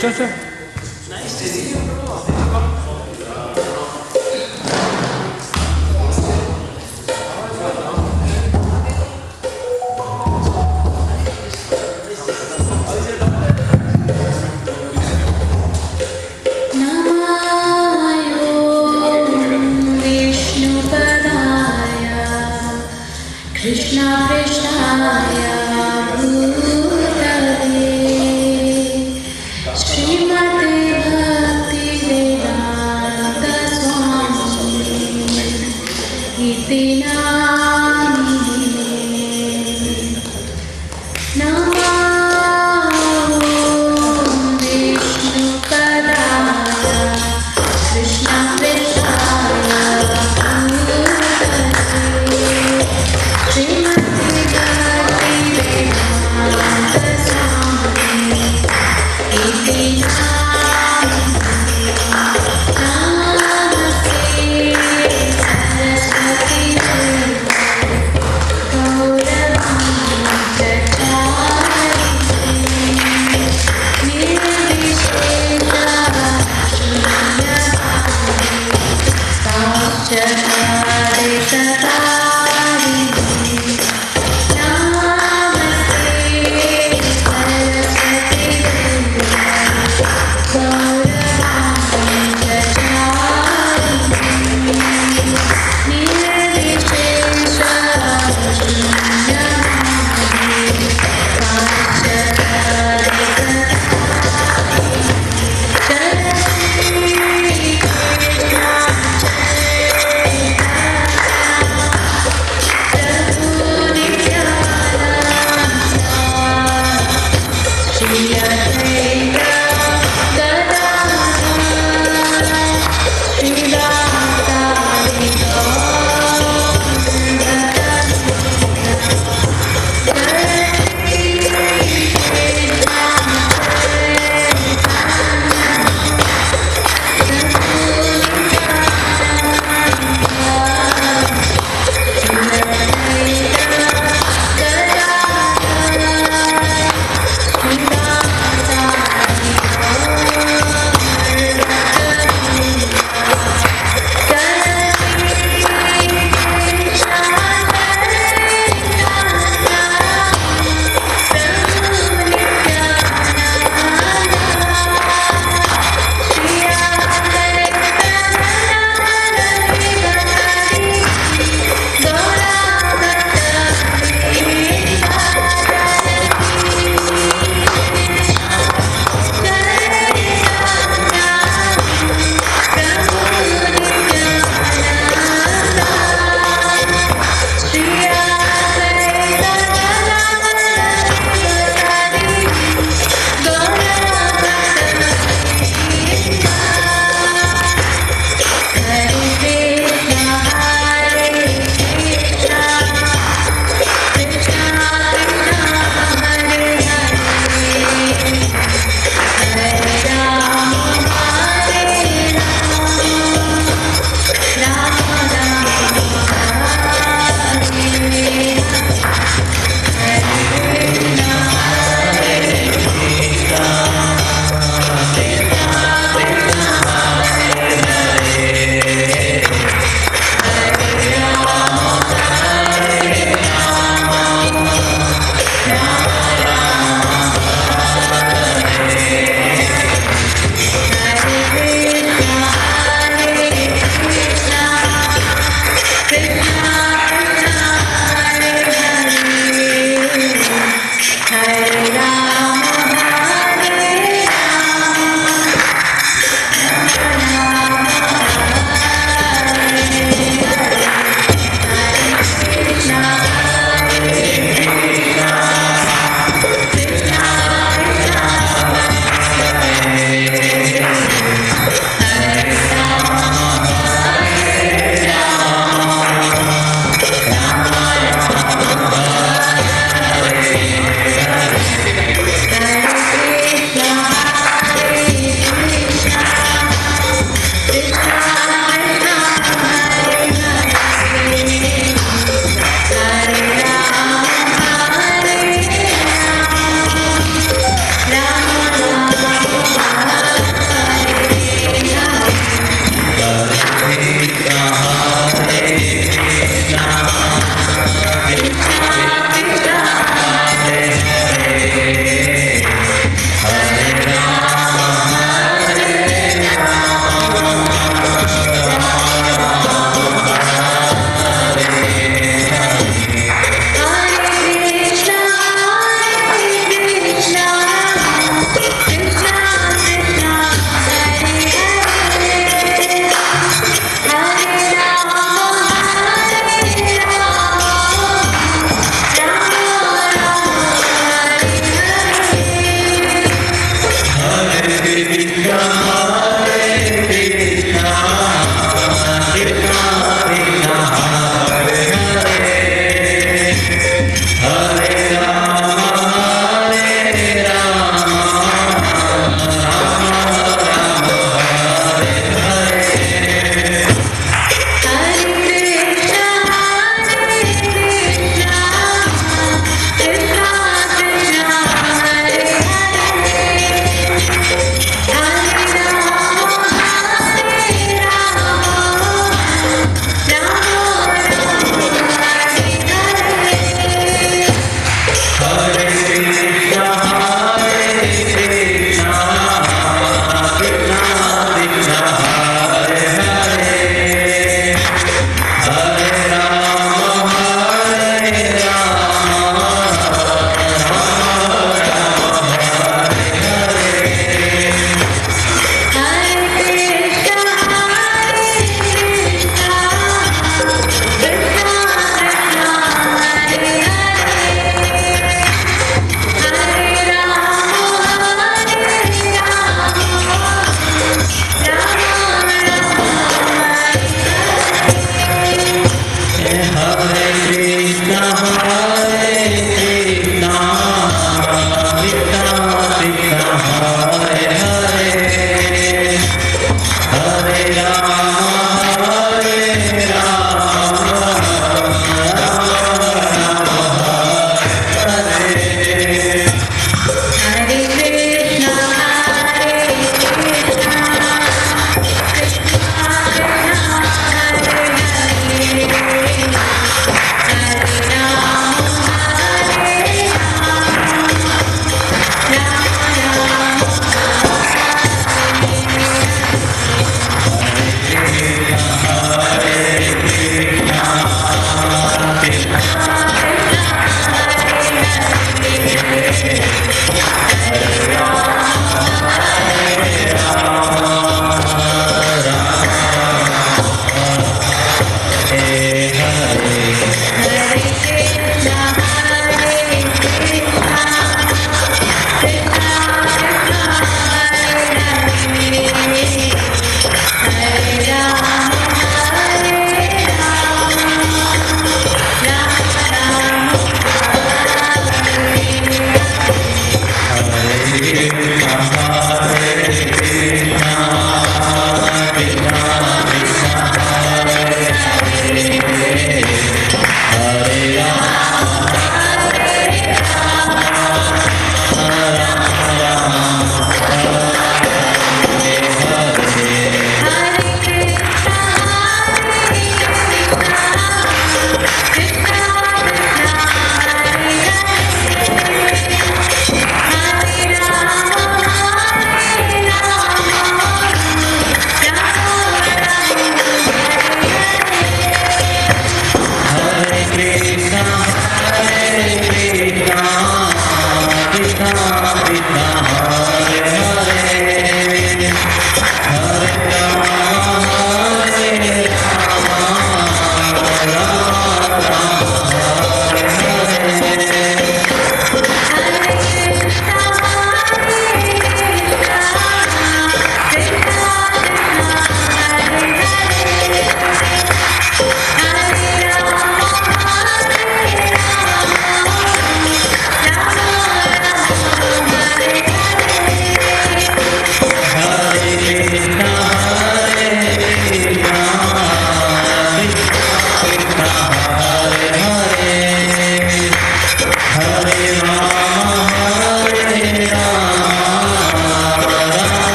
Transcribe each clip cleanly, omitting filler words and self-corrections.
चल चल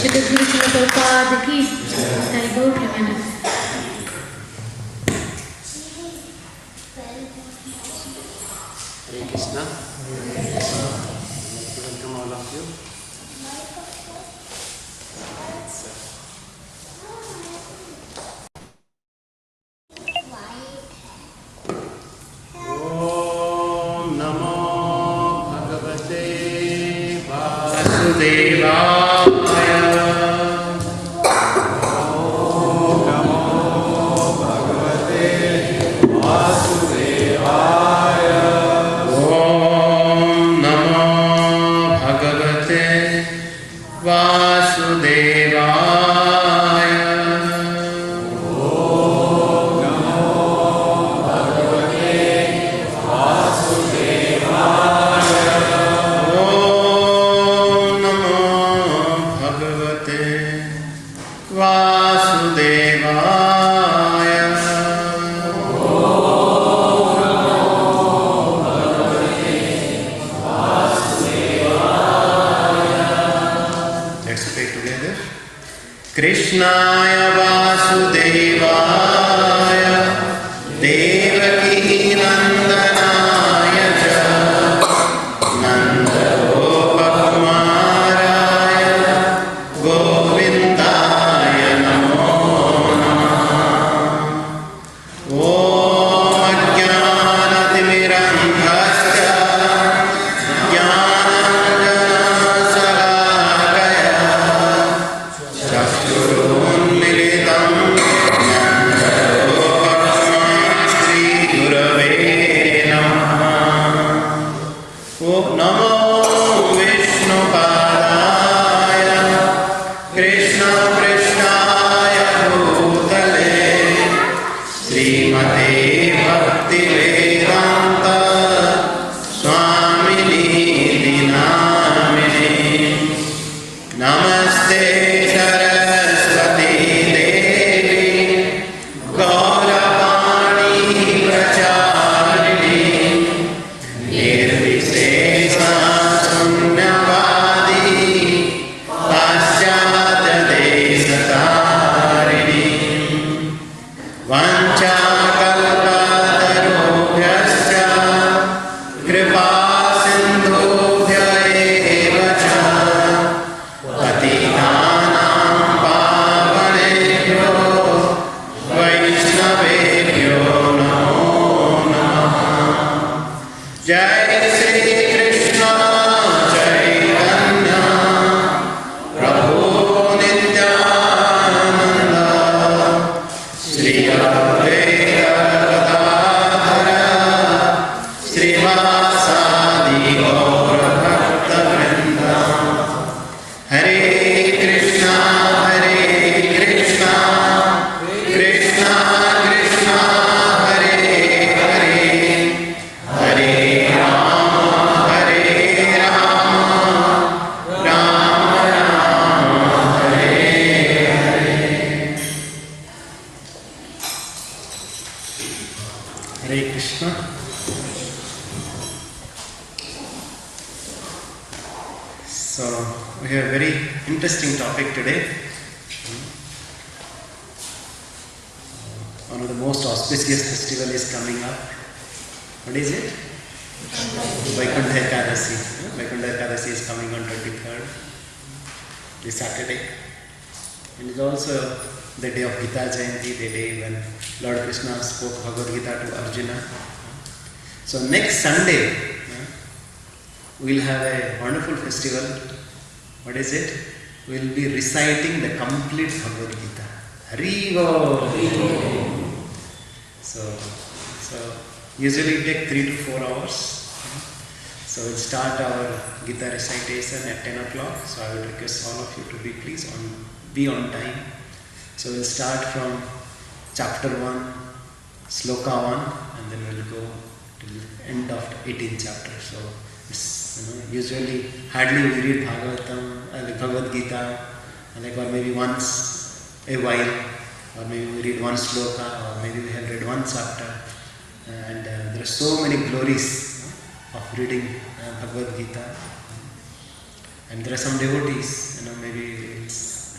Jagad Guru Srila Prabhupada ki Jai Gaur Premanand. Hare Krishna. Welcome all of you. Om Namo Bhagavate Vasudevaya. Krishnaya Vasudevaya Devaki Nandanaya Cha Nanda Gopakumaraya Govindaya Namo Namah. Om Ajnanatimirandhasya Ekadashi is coming on 23rd, this Saturday. And it's also the day of Gita Jayanti, the day when Lord Krishna spoke Bhagavad Gita to Arjuna. So next Sunday, we'll have a wonderful festival. What is it? We'll be reciting the complete Bhagavad Gita. Haribo! So usually it takes 3 to 4 hours. So we'll start our Gita recitation at 10 o'clock. So I would request all of you to be on time. So we'll start from chapter 1, sloka 1, and then we'll go to the end of the 18th chapter. So it's, usually hardly we read Bhagavad Gita, or maybe once a while, or maybe we read one sloka, or maybe we have read one chapter. And there are so many glories of reading Bhagavad Gita. And there are some devotees, maybe we'll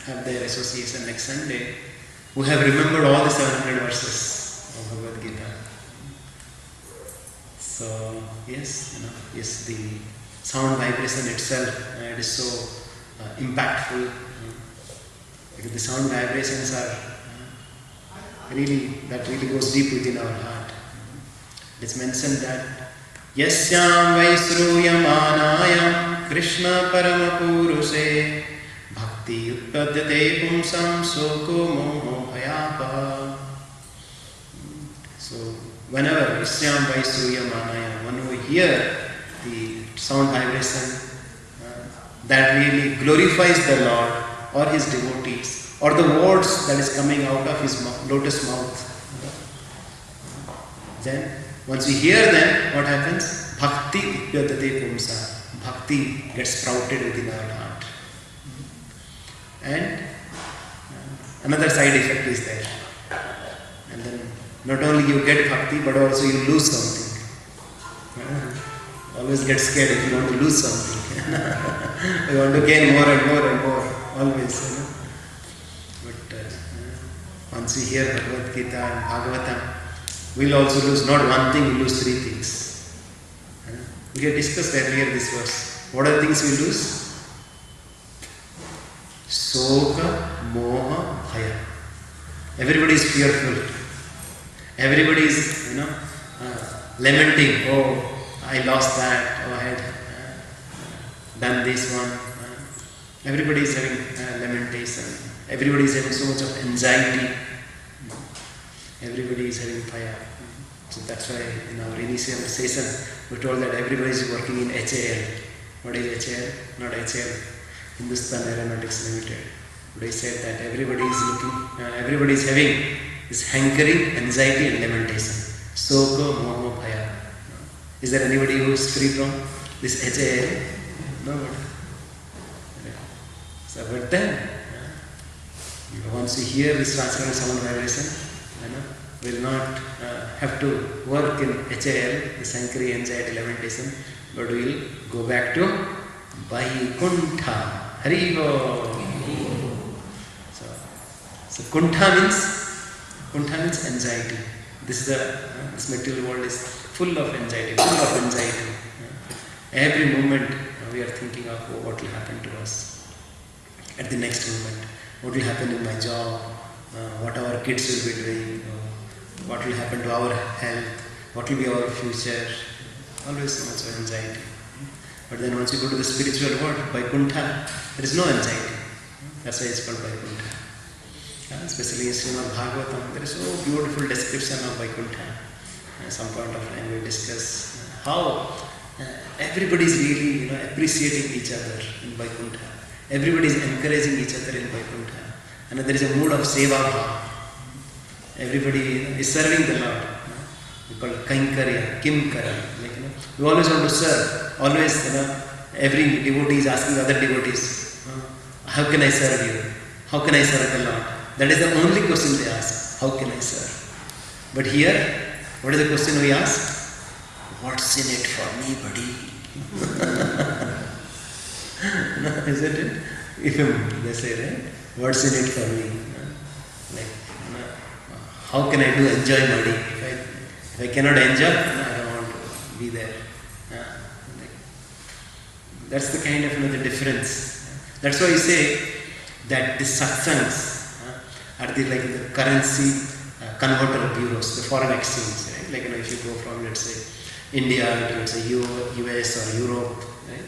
have their association next Sunday, who have remembered all the 700 verses of Bhagavad Gita. So, yes, the sound vibration itself, it is so impactful. Because the sound vibrations are that really goes deep within our heart. It's mentioned that Yasyam Vaisruyamanayam Krishna Paramapurushe Bhakti Utpadyate Pumsam Soko Moho Bhayapa. So whenever Yasyam Vaisruyamanayam, when we hear the sound vibration that really glorifies the Lord or His devotees, or the words that is coming out of His lotus mouth, then once we hear them, what happens? Bhakti Utpadyate Pumsa. Bhakti gets sprouted within our heart. And another side effect is there. And then not only you get bhakti, but also you lose something. Always get scared if you want to lose something. You want to gain more and more and more. Always. But once we hear Bhagavad Gita and Bhagavatam, we'll also lose not one thing, we'll lose three things. We had discussed earlier this verse. What are the things we lose? Soka, Moha, Bhaya. Everybody is fearful. Everybody is, lamenting. Oh, I lost that. Oh, I had done this one. Everybody is having lamentation. Everybody is having so much of anxiety. Everybody is having Bhaya. So that's why in our initial session we told that everybody is working in HAL. What is HAL? Not HAL. Hindustan Aeronautics Limited. They said that everybody is looking, everybody is having this hankering, anxiety and lamentation. Soko, Moho, Bhaya. Is there anybody who is free from this HAL? Nobody. So, but then, once you hear this transcendental sound vibration, will not have to work in HAL, this hankering, anxiety, lamentation, but will go back to Vaikuntha. Haribo. So Kuntha means anxiety. This material world is full of anxiety, Every moment we are thinking of what will happen to us at the next moment. What will happen in my job? What our kids will be doing? What will happen to our health? What will be our future? Always so much of anxiety. But then once you go to the spiritual world, Vaikuntha, there is no anxiety. That's why it's called Vaikuntha. Especially in Srimad Bhagavatam, there is so beautiful description of Vaikuntha. At some point of time we discuss how everybody is really appreciating each other in Vaikuntha. Everybody is encouraging each other in Vaikuntha. And there is a mood of seva bhava. Everybody is serving the Lord. We call it Kainkarya, Kimkara. We always want to serve. Always, every devotee is asking other devotees, how can I serve you? How can I serve the Lord? That is the only question they ask. How can I serve? But here, what is the question we ask? What's in it for me, buddy? Isn't it? They say, right? What's in it for me? How can I enjoy buddy? If I cannot enjoy, I don't want to be there. That's the kind of the difference. That's why you say that the satsangs are the currency converter bureaus, the foreign exchange, right? If you go from, let's say, India to, let's say, US or Europe, right?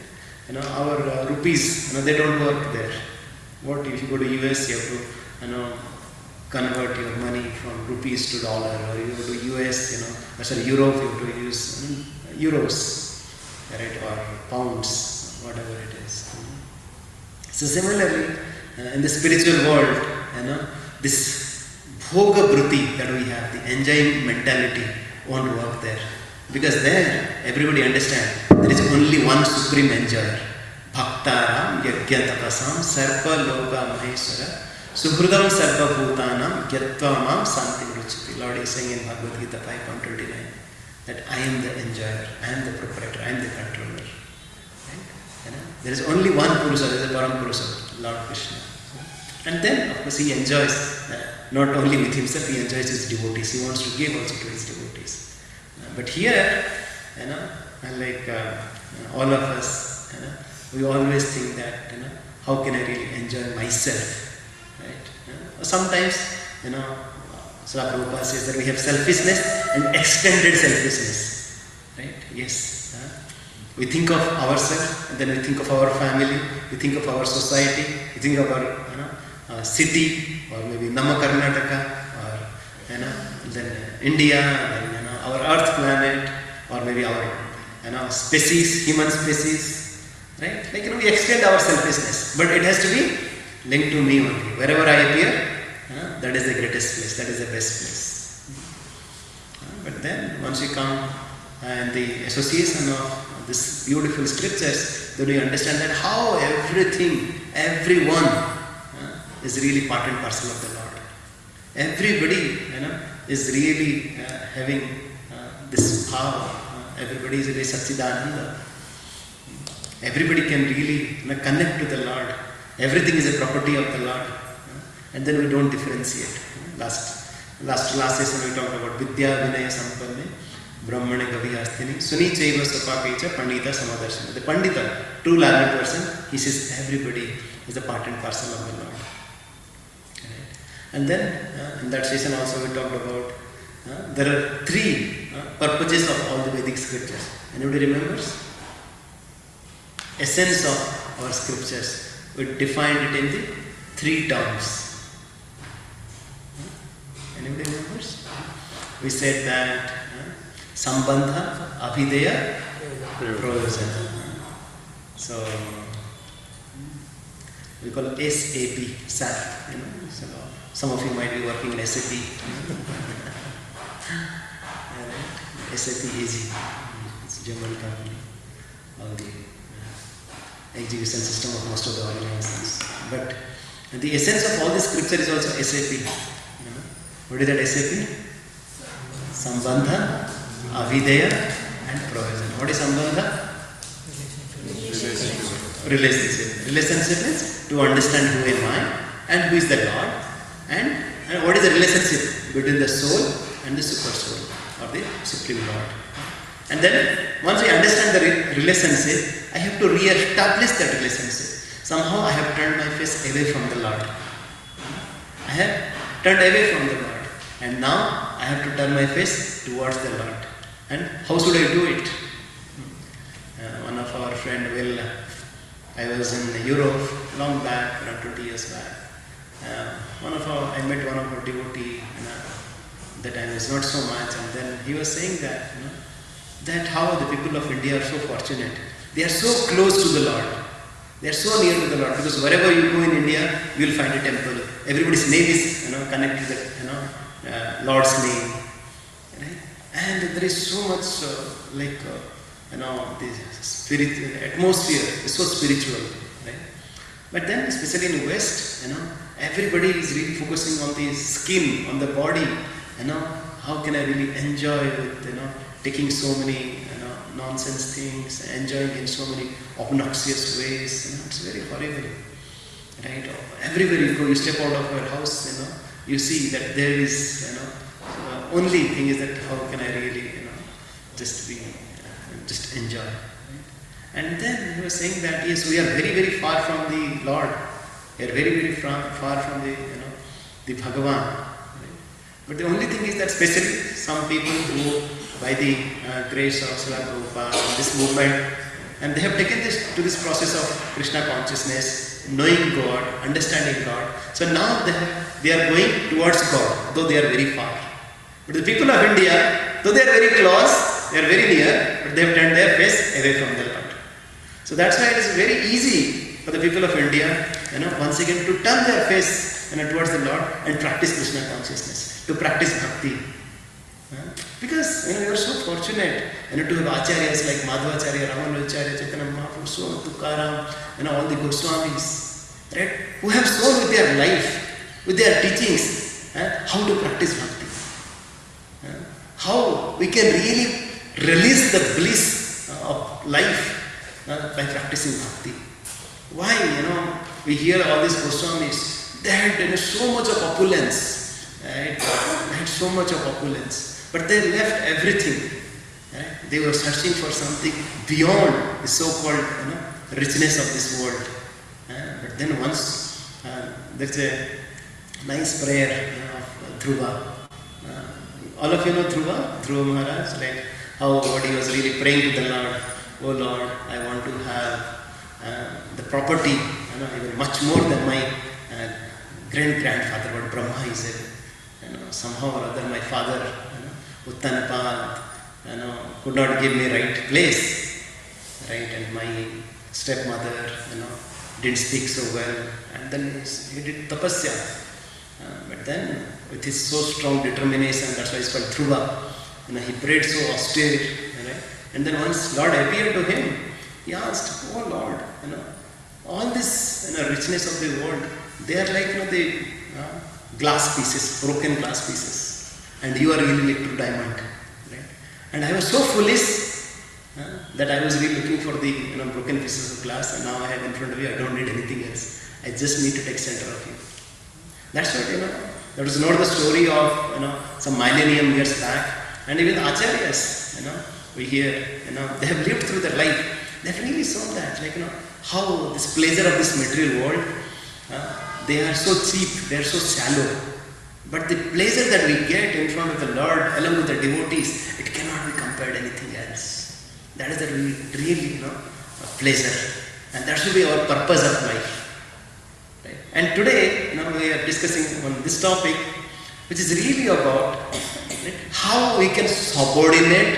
Our rupees, they don't work there. What if you go to US, you have to, convert your money from rupees to dollar, or you go to US, Europe, you have to use euros, right, or pounds, whatever it is. So similarly, in the spiritual world, this bhoga bruti that we have, the enjoying mentality, won't work there. Because there, everybody understands, there is only one supreme enjoyer. Bhaktaram yajna tapasam sarva loka maheshwara suhridam sarva bhutanam gyatva mam santi ruchiti. Lord is saying in Bhagavad Gita 5.29 that I am the enjoyer, I am the proprietor, I am the controller. Right? There is only one Purusa, there is a Param Purusa, Lord Krishna. And then, of course, he enjoys, not only with himself, he enjoys his devotees. He wants to give also to his devotees. But here, like all of us, we always think that, how can I really enjoy myself, right? Sometimes, Srila Prabhupada says that we have selfishness and extended selfishness, right? Yes. We think of ourselves, and then we think of our family, we think of our society, we think of our city, or maybe Nama Karnataka, or then India, then our Earth planet, or maybe our species, human species, right? Like we extend our selfishness, but it has to be linked to me only. Wherever I appear, that is the greatest place, that is the best place. But then once we come and the association of this beautiful scriptures, then we understand that how everything, everyone is really part and parcel of the Lord. Everybody, is really having this power. Everybody is really Satchidananda. Everybody can really connect to the Lord. Everything is a property of the Lord. And then we don't differentiate. Last session we talked about Vidya Vinaya Sampanne, Brahmane Gavihastini, Suni Chaiva Sapakecha, Pandita Samadarshana. The Pandita, true learned person, he says everybody is a part and parcel of the Lord. Right? And then in that session also we talked about there are three purposes of all the Vedic scriptures. Anybody remembers? Essence of our scriptures. We defined it in the three terms. Anybody remembers? We said that Sambandha, Abhideya, Prayojana. So we call it SAP, SAP. So some of you might be working in SAP. SAP easy. It's a German company. All the execution system of most of the organizations. But the essence of all this scripture is also SAP. What is that SAP? Sambandha, Avideya and Prayojana. What is Sambandha? Relationship. Relationship means to understand who am I and who is the Lord, and what is the relationship between the soul and the super soul or the Supreme Lord. And then once we understand the relationship, I have to re-establish that relationship. Somehow I have turned my face away from the Lord. I have turned away from the Lord. And now I have to turn my face towards the Lord. And how should I do it? One of our friend Will, I was in Europe long back, around 20 years back. I met one of our devotee, that time was not so much, and then he was saying that, that how the people of India are so fortunate. They are so close to the Lord. They are so near to the Lord, because wherever you go in India, you will find a temple. Everybody's name is connected to the Lord's name. Right? And there is so much the spirit atmosphere is so spiritual. Right? But then, especially in West, everybody is really focusing on the skin, on the body. How can I really enjoy with taking so many nonsense things, enjoying in so many obnoxious ways. It's very horrible. Right? Everywhere you go, you step out of your house, you see that there is, only thing is that how can I really, just enjoy. Right? And then he was saying that yes, we are very, very far from the Lord. We are very, very far from the Bhagavan. Right? But the only thing is that especially some people who, by the grace of Srila Prabhupada, this movement, and they have taken this to this process of Krishna consciousness, knowing God, understanding God. So now they are going towards God, though they are very far. But the people of India, though they are very close, they are very near, but they have turned their face away from the Lord. So that's why it is very easy for the people of India, once again to turn their face towards the Lord and practice Krishna consciousness, to practice bhakti. Because we are so fortunate to have acharyas like Madhvacharya, Ramanujacharya, Chaitanya Mahaprabhu, so Tukaram, all the Goswamis, right, who have shown with their life, with their teachings, how to practice bhakti. How we can really release the bliss of life by practicing bhakti. Why, we hear all these Goswamis, they had so much of opulence, right? They had so much of opulence, but they left everything. Right? They were searching for something beyond the so-called richness of this world. But then once there's a nice prayer of Dhruva. All of you know Dhruva Maharaj, like what he was really praying to the Lord. Oh Lord, I want to have the property, even much more than my great-grandfather, what Brahma is it. Somehow or other my father, Uttanapad, could not give me right place, right, and my stepmother, didn't speak so well, and then he did tapasya. But then, with his so strong determination, that's why it's called Dhruva. He prayed so austere, right? And then once Lord appeared to him, he asked, "Oh Lord, all this richness of the world, they are like the glass pieces, broken glass pieces, and you are really like true diamond, right? And I was so foolish that I was really looking for the broken pieces of glass, and now I have in front of you. I don't need anything else. I just need to take center of you." That's what, that was not the story of, some millennium years back. And even acharyas, we hear, they have lived through their life. They have really shown that, how this pleasure of this material world, they are so cheap, they are so shallow. But the pleasure that we get in front of the Lord, along with the devotees, it cannot be compared to anything else. That is the really, pleasure. And that should be our purpose of life. Right? And today, we are discussing on this topic, which is really about how we can subordinate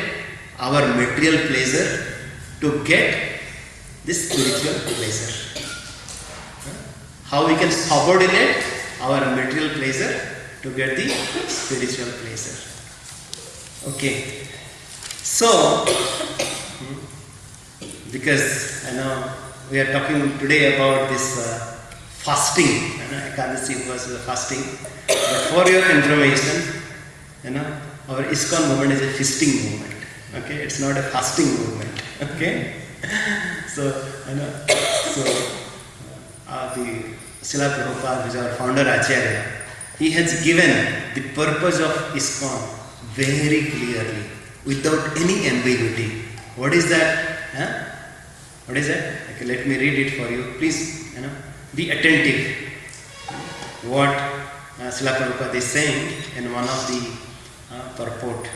our material pleasure to get this spiritual pleasure. How we can subordinate our material pleasure to get the spiritual pleasure. Okay. So, because we are talking today about this fasting, Ekadashi was fasting. But for your information, our ISKCON movement is a feasting movement. Okay, it's not a fasting movement. Okay, so the Srila Prabhupada, who is our founder Acharya, he has given the purpose of ISKCON very clearly, without any ambiguity. What is that? What is that? Okay, let me read it for you. Please, be attentive. What Srila Prabhupada is saying in one of the purport,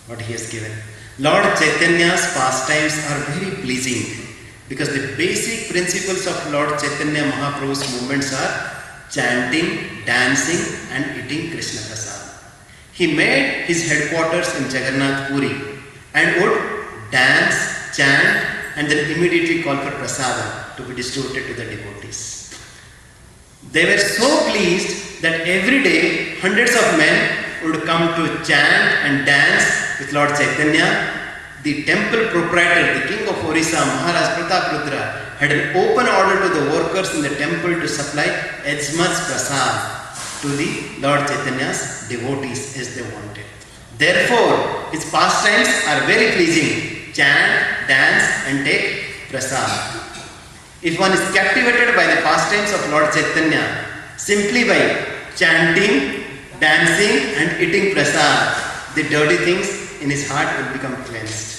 what he has given. Lord Chaitanya's pastimes are very pleasing because the basic principles of Lord Chaitanya Mahaprabhu's movements are chanting, dancing and eating Krishna Prasad. He made his headquarters in Jagannath Puri and would dance, chant and then immediately call for prasadam to be distributed to the devotees. They were so pleased that every day hundreds of men would come to chant and dance with Lord Chaitanya. The temple proprietor, the king of Orissa, Maharaj Prataprudra, had an open order to the workers in the temple to supply as much prasad to the Lord Chaitanya's devotees as they wanted. Therefore, his pastimes are very pleasing. Chant, dance and take prasad. If one is captivated by the pastimes of Lord Chaitanya, simply by chanting, dancing and eating prasad, the dirty things in his heart will become cleansed.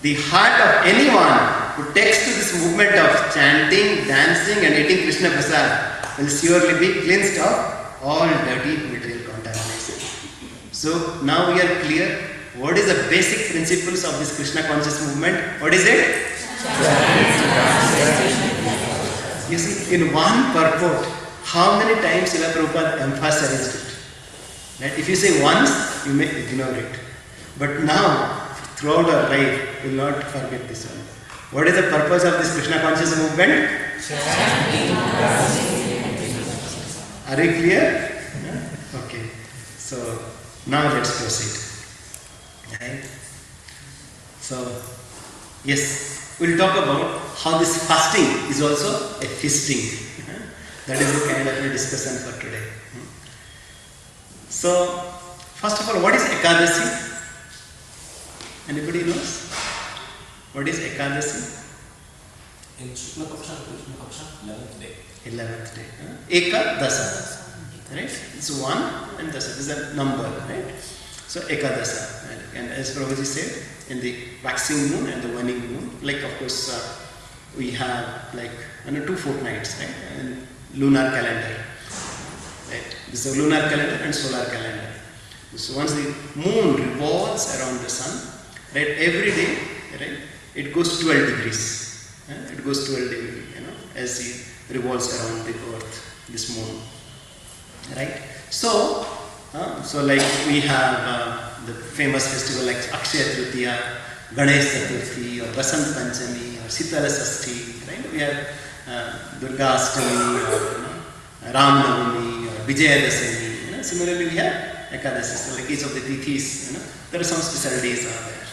The heart of anyone who takes to this movement of chanting, dancing and eating Krishna Prasad will surely be cleansed of all dirty material contamination. So now we are clear what is the basic principles of this Krishna conscious movement. What is it? You see, in one purport, how many times Srila Prabhupada emphasized it? Right? If you say once, you may ignore it. But now, throughout our life, we will not forget this one. What is the purpose of this Krishna conscious movement? Are you clear? Yeah? Okay. So, now let's proceed. Right? So, yes, we'll talk about how this fasting is also a feasting. That is the kind of a discussion for today. So, first of all, what is Ekadashi? Anybody knows? What is Ekadashi? In Shukla Paksha, 11th day. 11th day. Ekadasa. Right? It's 1 and dasa. This is a number, right? So Ekadasa. And as Prabhuji said, in the waxing moon and the waning moon, like of course we have like 2 fortnights, right? And lunar calendar. Right? This is a lunar calendar and solar calendar. So once the moon revolves around the sun, right, every day, right, it goes 12 degrees. It goes 12 degrees, as it revolves around the earth, this moon. Right? So like we have the famous festival like Akshar Tritiya, Ganesh Chaturthi, or Basant Panchami, or Sitala Sashti, right? We have Durga Ashtami, or Ram Navami, or Vijaya Dasami. Similarly, we have Ekadashi. So like each of the tithis, there are some special days are there.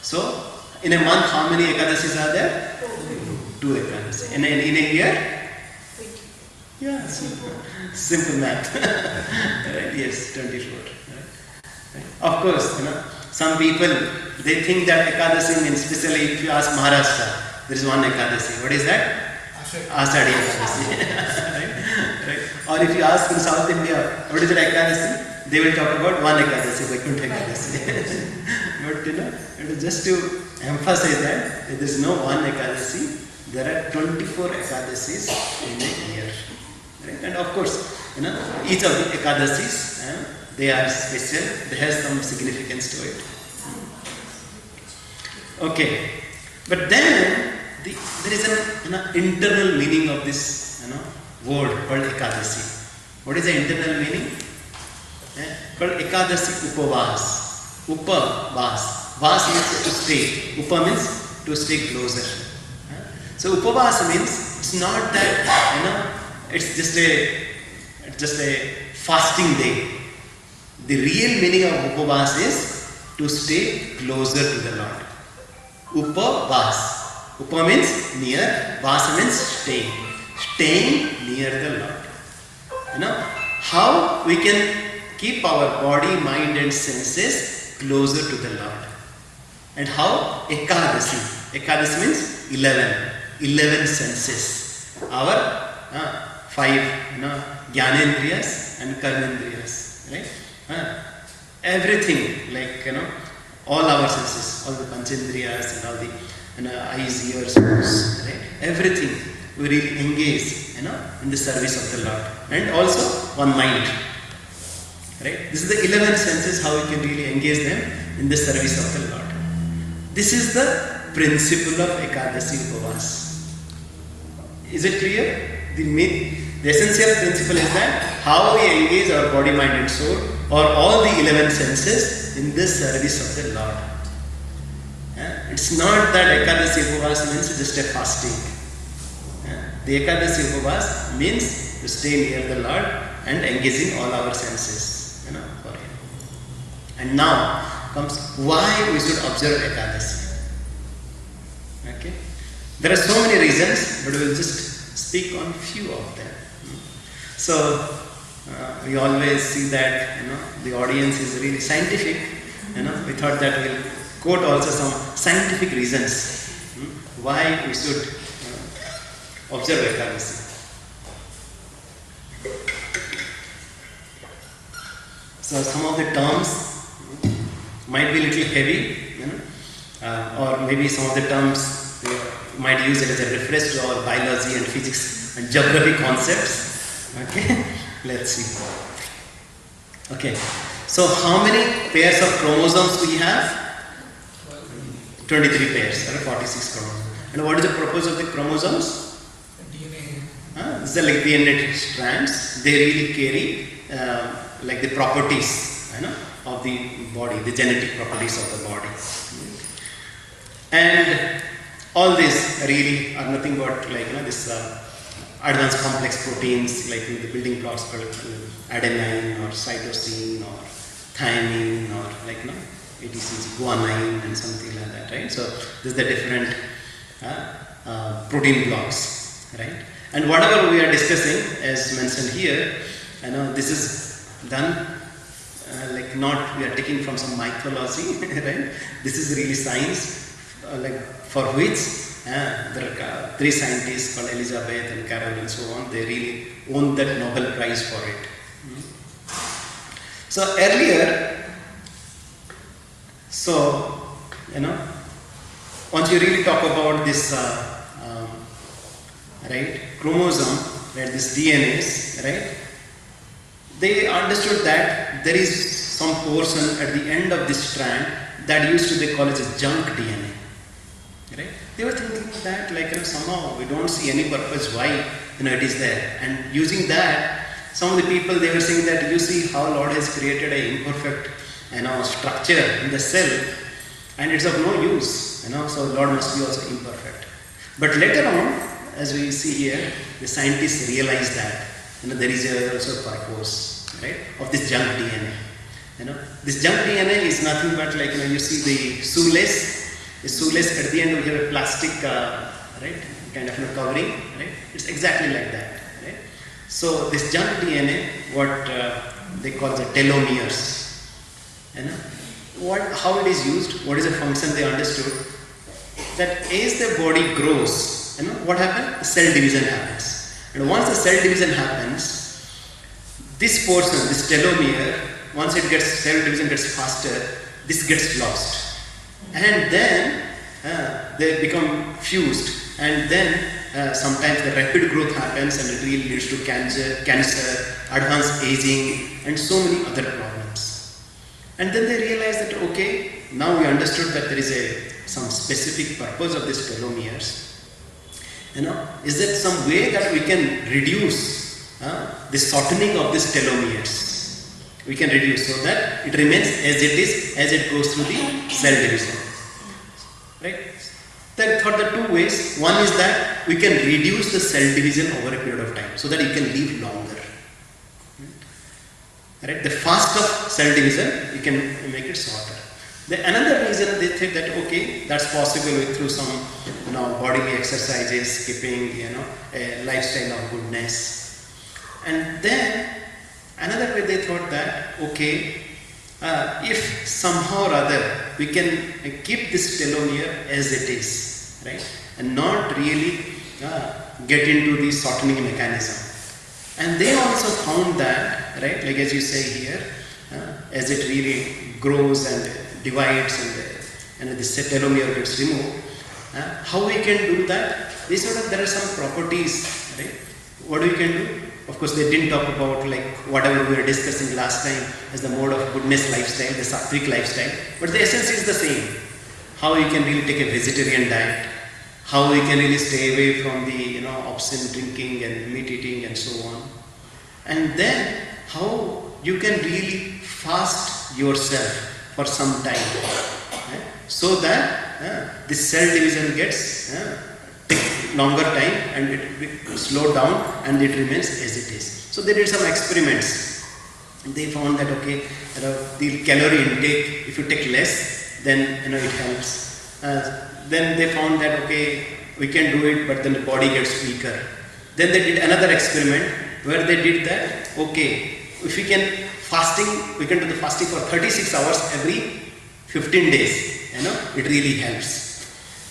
So in a month, how many Ekadashis are there? 2 Ekadashi. In a year? Yeah, simple math. Right? Yes, 24. Right? Of course, some people, they think that Ekadashi means, especially if you ask Maharashtra, there is one Ekadashi. What is that? Ashadi Ekadashi. Right? Or if you ask in South India, what is that Ekadashi? They will talk about one Ekadashi, Vaikuntha Ekadashi. But just to emphasize that there is no one Ekadashi, there are 24 Ekadashis in a year. Right? And of course, each of the Ekadashis, they are special, they have some significance to it. Okay, but then there is an internal meaning of this word called Ekadashi. What is the internal meaning? Called Ekadashi Upavas. Upavas. Vas means to stay. Upa means to stay closer. So Upavas means it's not that it's just a fasting day. The real meaning of Upavas is to stay closer to the Lord. Upavas. Upa means near, Vas means staying. Staying near the Lord. How we can keep our body, mind and senses closer to the Lord. And how? Ekadashi. Ekadashi means 11. 11 senses. Our 5 Jnanendriyas and Karmendriyas. Right? Everything, like all our senses, all the Panchendriyas and all the eyes, ears, nose, right? Everything we really engage in the service of the Lord. And also one mind. Right? This is the 11 senses, how we can really engage them in the service of the Lord. This is the principle of Ekadashi Upavas. Is it clear? The essential principle is that how we engage our body, mind and soul, or all the 11 senses in the service of the Lord. It's not that Ekadashi Upavas means just a fasting. The Ekadashi Upavas means to stay near the Lord and engaging all our senses for Him. And now comes why we should observe Ekadashi. Okay? There are so many reasons, but we will just speak on few of them. So we always see that the audience is really scientific. We thought that we'll quote also some scientific reasons why we should observe Ekadashi. So some of the terms might be a little heavy, or maybe some of the terms we might use it as a reference to our biology and physics and geography concepts. Okay, let's see. Okay, so how many pairs of chromosomes we have? 23 pairs, or 46 chromosomes. And what is the purpose of the chromosomes? DNA. These are like DNA strands. They really carry like the properties of the body, the genetic properties of the body. And all these really are nothing but like this advanced complex proteins like the building blocks called adenine or cytosine or thymine or like ATCG, guanine and something like that, right? So these are the different protein blocks, right? And whatever we are discussing, as mentioned here, this is done like not we are taking from some mythology, right? This is really science, like for which There are three scientists called Elizabeth and Carol and so on. They really won that Nobel Prize for it. So earlier, once you really talk about this, right, chromosome, right, this DNAs, right, they understood that there is some portion at the end of this strand that used to be called as a junk DNA, right? They were thinking that somehow we don't see any purpose why it is there, and using that, some of the people they were saying that you see how Lord has created an imperfect structure in the cell, and it's of no use, so Lord must be also imperfect. But later on, as we see here, the scientists realize that there is also a purpose, right, of this junk DNA. This junk DNA is nothing but you see the shoelace. The shoelace at the end we have a plastic, right, kind of covering, right? It's exactly like that, right? So this junk DNA, what they call the telomeres, how it is used, what is the function they understood, that as the body grows, what happens? Cell division happens. And once the cell division happens, this portion, this telomere, once cell division gets faster, this gets lost. And then they become fused, and then sometimes the rapid growth happens and it really leads to cancer, advanced aging, and so many other problems. And then they realize that okay, now we understood that there is some specific purpose of these telomeres. Is there some way that we can reduce the shortening of these telomeres? We can reduce so that it remains as it is as it goes through the cell division. Right? Then thought the two ways. One is that we can reduce the cell division over a period of time so that you can live longer. Right? The fast of cell division, you can make it shorter. Another reason they think that okay, that's possible through some bodily exercises, keeping a lifestyle of goodness. And then another way they thought that okay, if somehow or other we can keep this telomere as it is, right, and not really get into the shortening mechanism. And they also found that, right, like as you say here, as it really grows and divides and the telomere gets removed, how we can do that? They said that there are some properties, right? What we can do? Of course, they didn't talk about whatever we were discussing last time as the mode of goodness lifestyle, the sattvic lifestyle, but the essence is the same. How we can really take a vegetarian diet, how we can really stay away from the obscene drinking and meat eating and so on, and then how you can really fast yourself for some time, right? So that this cell division gets take longer time and it slow down and it remains as it is. So they did some experiments. They found that okay, the calorie intake, if you take less, then it helps. Then they found that okay, we can do it, but then the body gets weaker. Then they did another experiment where they did that okay, if we can fasting, we can do the fasting for 36 hours every 15 days. It really helps.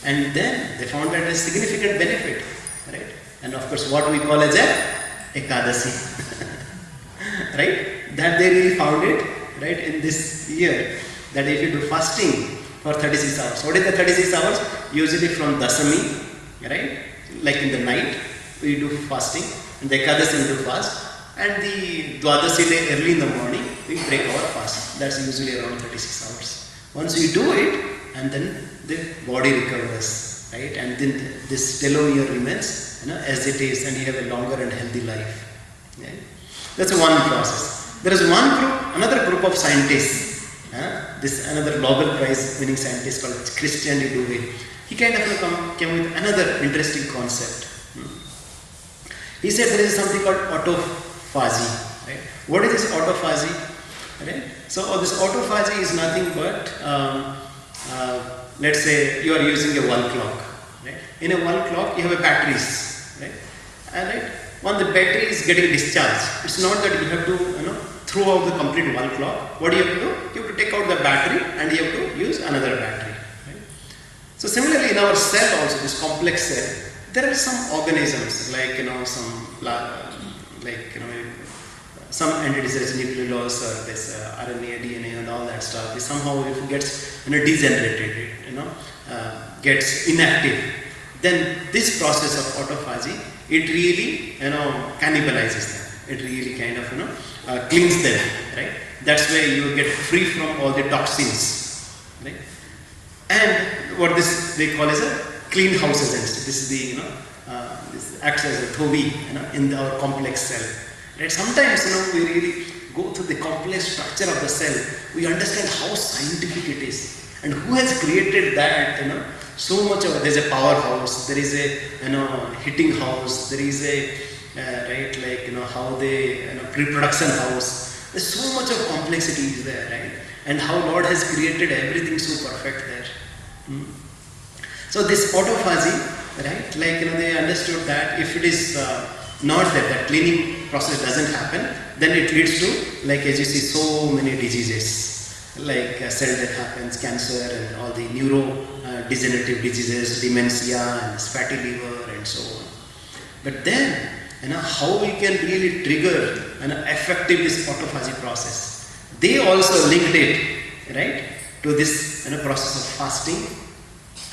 And then they found that a significant benefit, right? And of course, what we call as a Ekadashi, right? That they really found it, right, in this year, that if you do fasting for 36 hours. What is the 36 hours? Usually from Dasami, right? Like in the night, we do fasting, and the Ekadashi we do fast, and the Dwadashi day early in the morning, we break our fast. That's usually around 36 hours. Once we do it, and then the body recovers, right? And then this telomere remains, as it is, and you have a longer and healthy life. Right? That's one process. There is another group of scientists. This another Nobel Prize winning scientist called Christian Dubé. He kind of came with another interesting concept. He said there is something called autophagy. Right? What is this autophagy? Right? So this autophagy is nothing but let's say you are using a wall clock. Right? In a wall clock, you have a batteries. Right? And right, when the battery is getting discharged, it's not that you have to throw out the complete wall clock. What do you have to do? You have to take out the battery and you have to use another battery. Right? So similarly in our cell also, this complex cell, there are some organisms like some entities such as nucleolus or this RNA, DNA and all that stuff. They somehow if it gets degenerated, gets inactive, then this process of autophagy, it really cannibalizes them. It really kind of cleans them, right? That's where you get free from all the toxins, right? And what they call as a clean house essence. This is the this acts as a tovi in our complex cell. Right? Sometimes we really go through the complex structure of the cell. We understand how scientific it is and who has created that. So much of there's a powerhouse. There is a heating house. There is a how they pre-production house. There's so much of complexity is there, right? And how Lord has created everything so perfect there. So this autophagy, right? They understood that if it is not that cleaning process doesn't happen, then it leads to, as you see, so many diseases, like cell death happens, cancer and all the neurodegenerative diseases, dementia and fatty liver and so on. But then, how we can really trigger an effective this autophagy process. They also linked it, right, to this process of fasting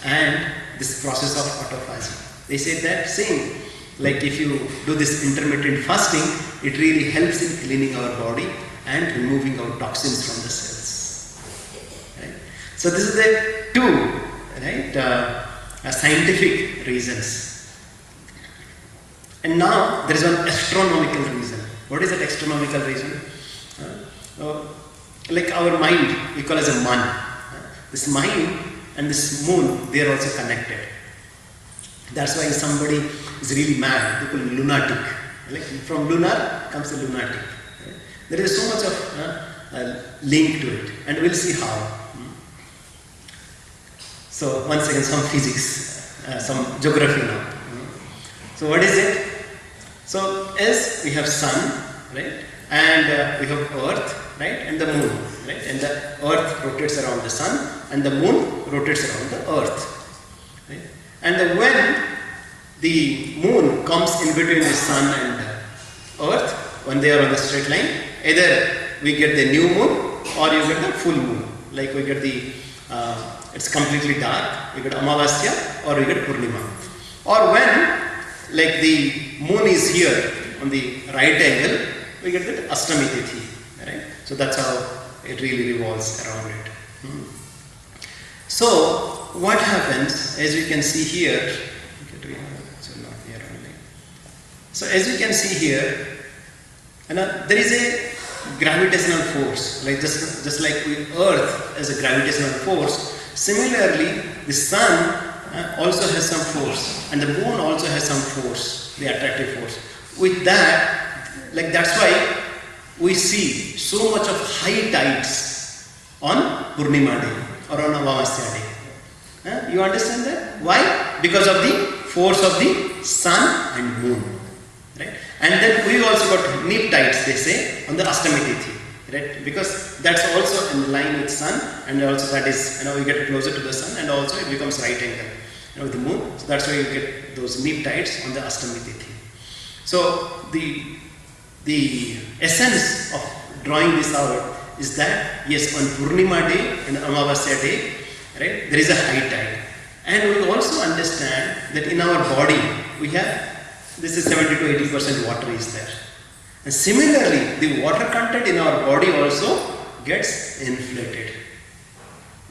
and this process of autophagy. They said that same, if you do this intermittent fasting, it really helps in cleaning our body and removing our toxins from the cells. Right? So this is the two, right, scientific reasons. And now there is one astronomical reason. What is that astronomical reason? Like our mind, we call as a man. This mind and this moon, they are also connected. That's why somebody is really mad, they call him lunatic. Like from lunar comes the lunatic. Right? There is so much of link to it, and we'll see how. So once again, some physics, some geography now. So what is it? So as we have sun, right, and we have earth, right, and the moon, right, and the earth rotates around the sun, and the moon rotates around the earth, right? And when the moon comes in between the sun and earth, when they are on the straight line, either we get the new moon or you get the full moon. Like we get the, it's completely dark, we get Amavasya or we get Purnima. Or when, like the moon is here on the right angle, we get the Ashtami Tithi, right? So that's how it really revolves around it. So what happens, as you can see here, so as you can see here, there is a gravitational force, like just like Earth as a gravitational force. Similarly, the sun also has some force, and the moon also has some force, the attractive force. With that, that's why we see so much of high tides on Purnima day or on Amavasya day. You understand that? Why? Because of the force of the sun and moon. Right? And then we also got neap tides, they say, on the Ashtami Tithi. Right? Because that's also in line with sun, and also that is, we get closer to the sun, and also it becomes right angle with the moon. So that's why you get those neap tides on the Ashtami Tithi. So the essence of drawing this out is that, yes, on Purnima day and Amavasya day, right, there is a high tide. And we also understand that in our body, we have, this is 70 to 80% water is there. And similarly, the water content in our body also gets inflated,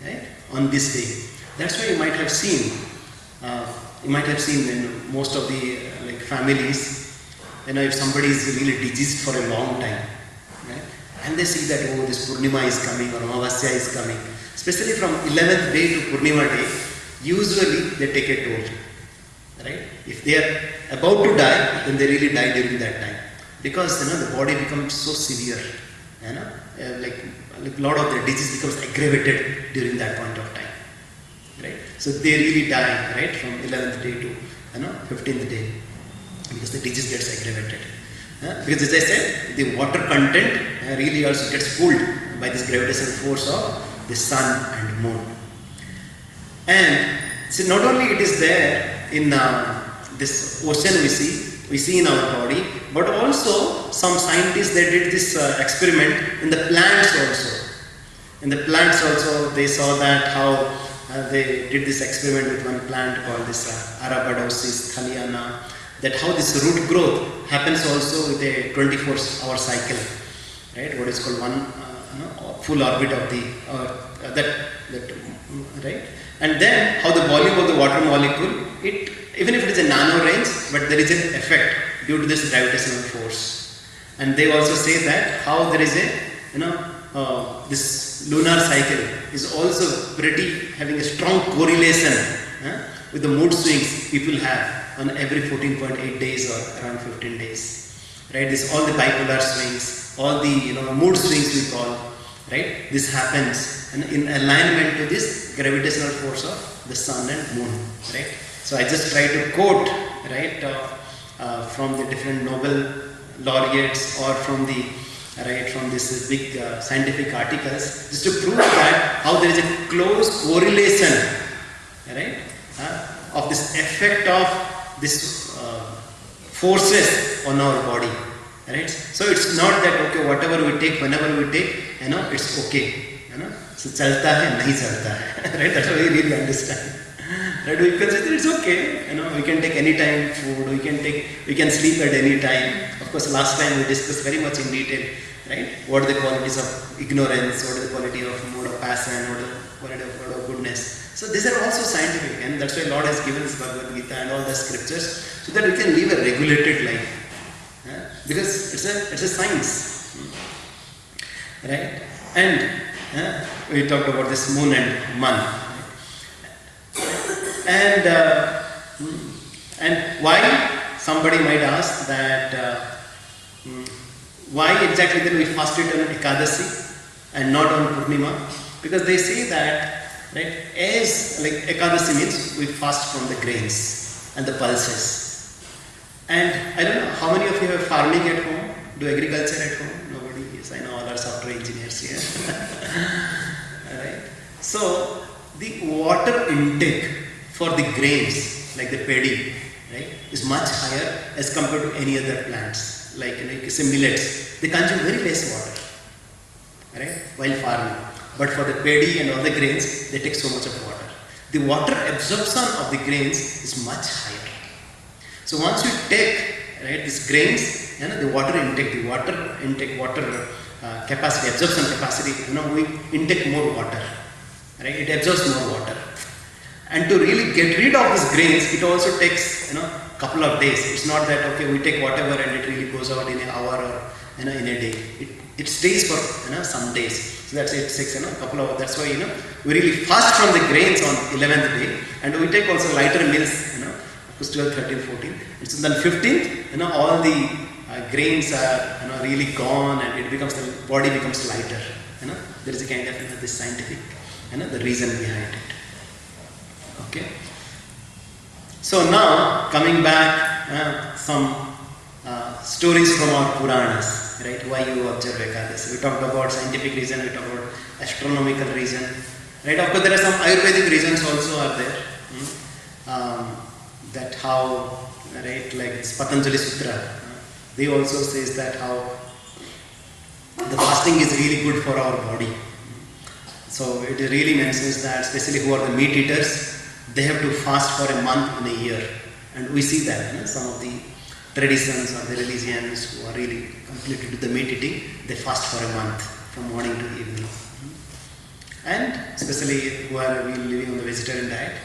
right, on this day. That's why you might have seen in most of the families, if somebody is really diseased for a long time, right, and they see that, oh, this Purnima is coming or Amavasya is coming, especially from 11th day to Purnima day, usually they take a toll, right? If they are about to die, then they really die during that time, because the body becomes so severe, like a lot of the disease becomes aggravated during that point of time, right? So they really die, right, from 11th day to 15th day, because the disease gets aggravated. Because as I said, the water content really also gets pulled by this gravitational force of the sun and moon. And So not only it is there in this ocean we see in our body, but also some scientists they did this experiment in the plants also. In the plants also they saw that how they did this experiment with one plant called this Arabidopsis thaliana, that how this root growth happens also with a 24-hour cycle, right? What is called one full orbit of the that right? And then how the volume of the water molecule, it even if it is a nano range, but there is an effect due to this gravitational force. And they also say that how there is a this lunar cycle is also pretty having a strong correlation with the mood swings people have on every 14.8 days or around 15 days, right? This all the bipolar swings, all the mood swings we call, right? This happens in alignment to this gravitational force of the sun and moon, right? So I just try to quote, right, from the different Nobel laureates or from the from this big scientific articles, just to prove that how there is a close correlation, right, of this effect of this forces on our body, right? So it's not that okay, whatever we take, whenever we take, it's okay, so chalta hai, nahi chalta hai, right? That's how we really understand. Right? We consider it's okay, we can take any time food, we can sleep at any time. Of course, last time we discussed very much in detail, right? What are the qualities of ignorance, what are the quality of mode of passion, what are the quality of mode of goodness. So these are also scientific, and that's why Lord has given us Bhagavad Gita and all the scriptures, so that we can live a regulated life. Because it's a science, right? And we talked about this moon and month. And why, somebody might ask that why exactly then we fasted on Ekadashi and not on Purnima? Because they say that, right, as like Ekadashi means we fast from the grains and the pulses. And I don't know how many of you have farming at home, do agriculture at home? Nobody? Yes, I know all our software engineers here. Right? So the water intake for the grains, like the paddy, right, is much higher as compared to any other plants. Like say millets, they consume very less water, right, while farming. But for the paddy and all the grains, they take so much of water. The water absorption of the grains is much higher. So once you take, right, these grains, the water intake, water capacity, absorption capacity, we intake more water, right? It absorbs more water. And to really get rid of these grains, it also takes couple of days. It's not that okay, we take whatever and it really goes out in an hour or in a day. It stays for some days. So that's it takes a couple of. That's why we really fast from the grains on 11th day, and we take also lighter meals. Of course 12, 13, 14. And so then 15th, all the grains are really gone, and it becomes the body becomes lighter. There is a kind of this scientific the reason behind it. Okay. So now coming back some stories from our Puranas, right? Why you observe Ekadashi? We talked about scientific reason, we talked about astronomical reason, right? Of course, there are some Ayurvedic reasons also are there. That how, right? Like this Patanjali Sutra, they also says that how the fasting is really good for our body. So it really mentions that, especially who are the meat eaters, they have to fast for a month in a year, and we see that some of the traditions or the religions who are really completely to the meat eating, they fast for a month from morning to evening. And especially who are really living on the vegetarian diet,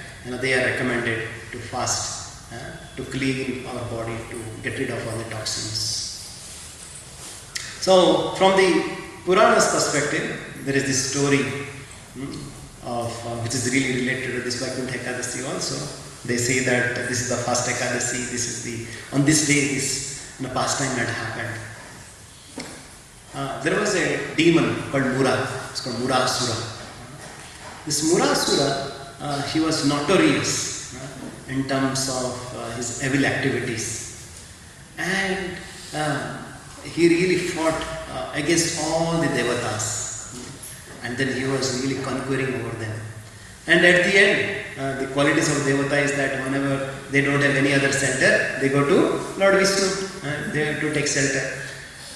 they are recommended to fast to clean our body, to get rid of all the toxins. So from the Puranas perspective, there is this story of which is really related to this Vaikuntha Ekadashi also. They say that this is the first Ekadashi, this is on this day this pastime had happened. There was a demon called Mura, it's called Murasura. This Murasura, he was notorious in terms of his evil activities, and he really fought against all the devatas. And then he was really conquering over them. And at the end, the qualities of Devata is that whenever they don't have any other center, they go to Lord Vishnu. They have to take shelter.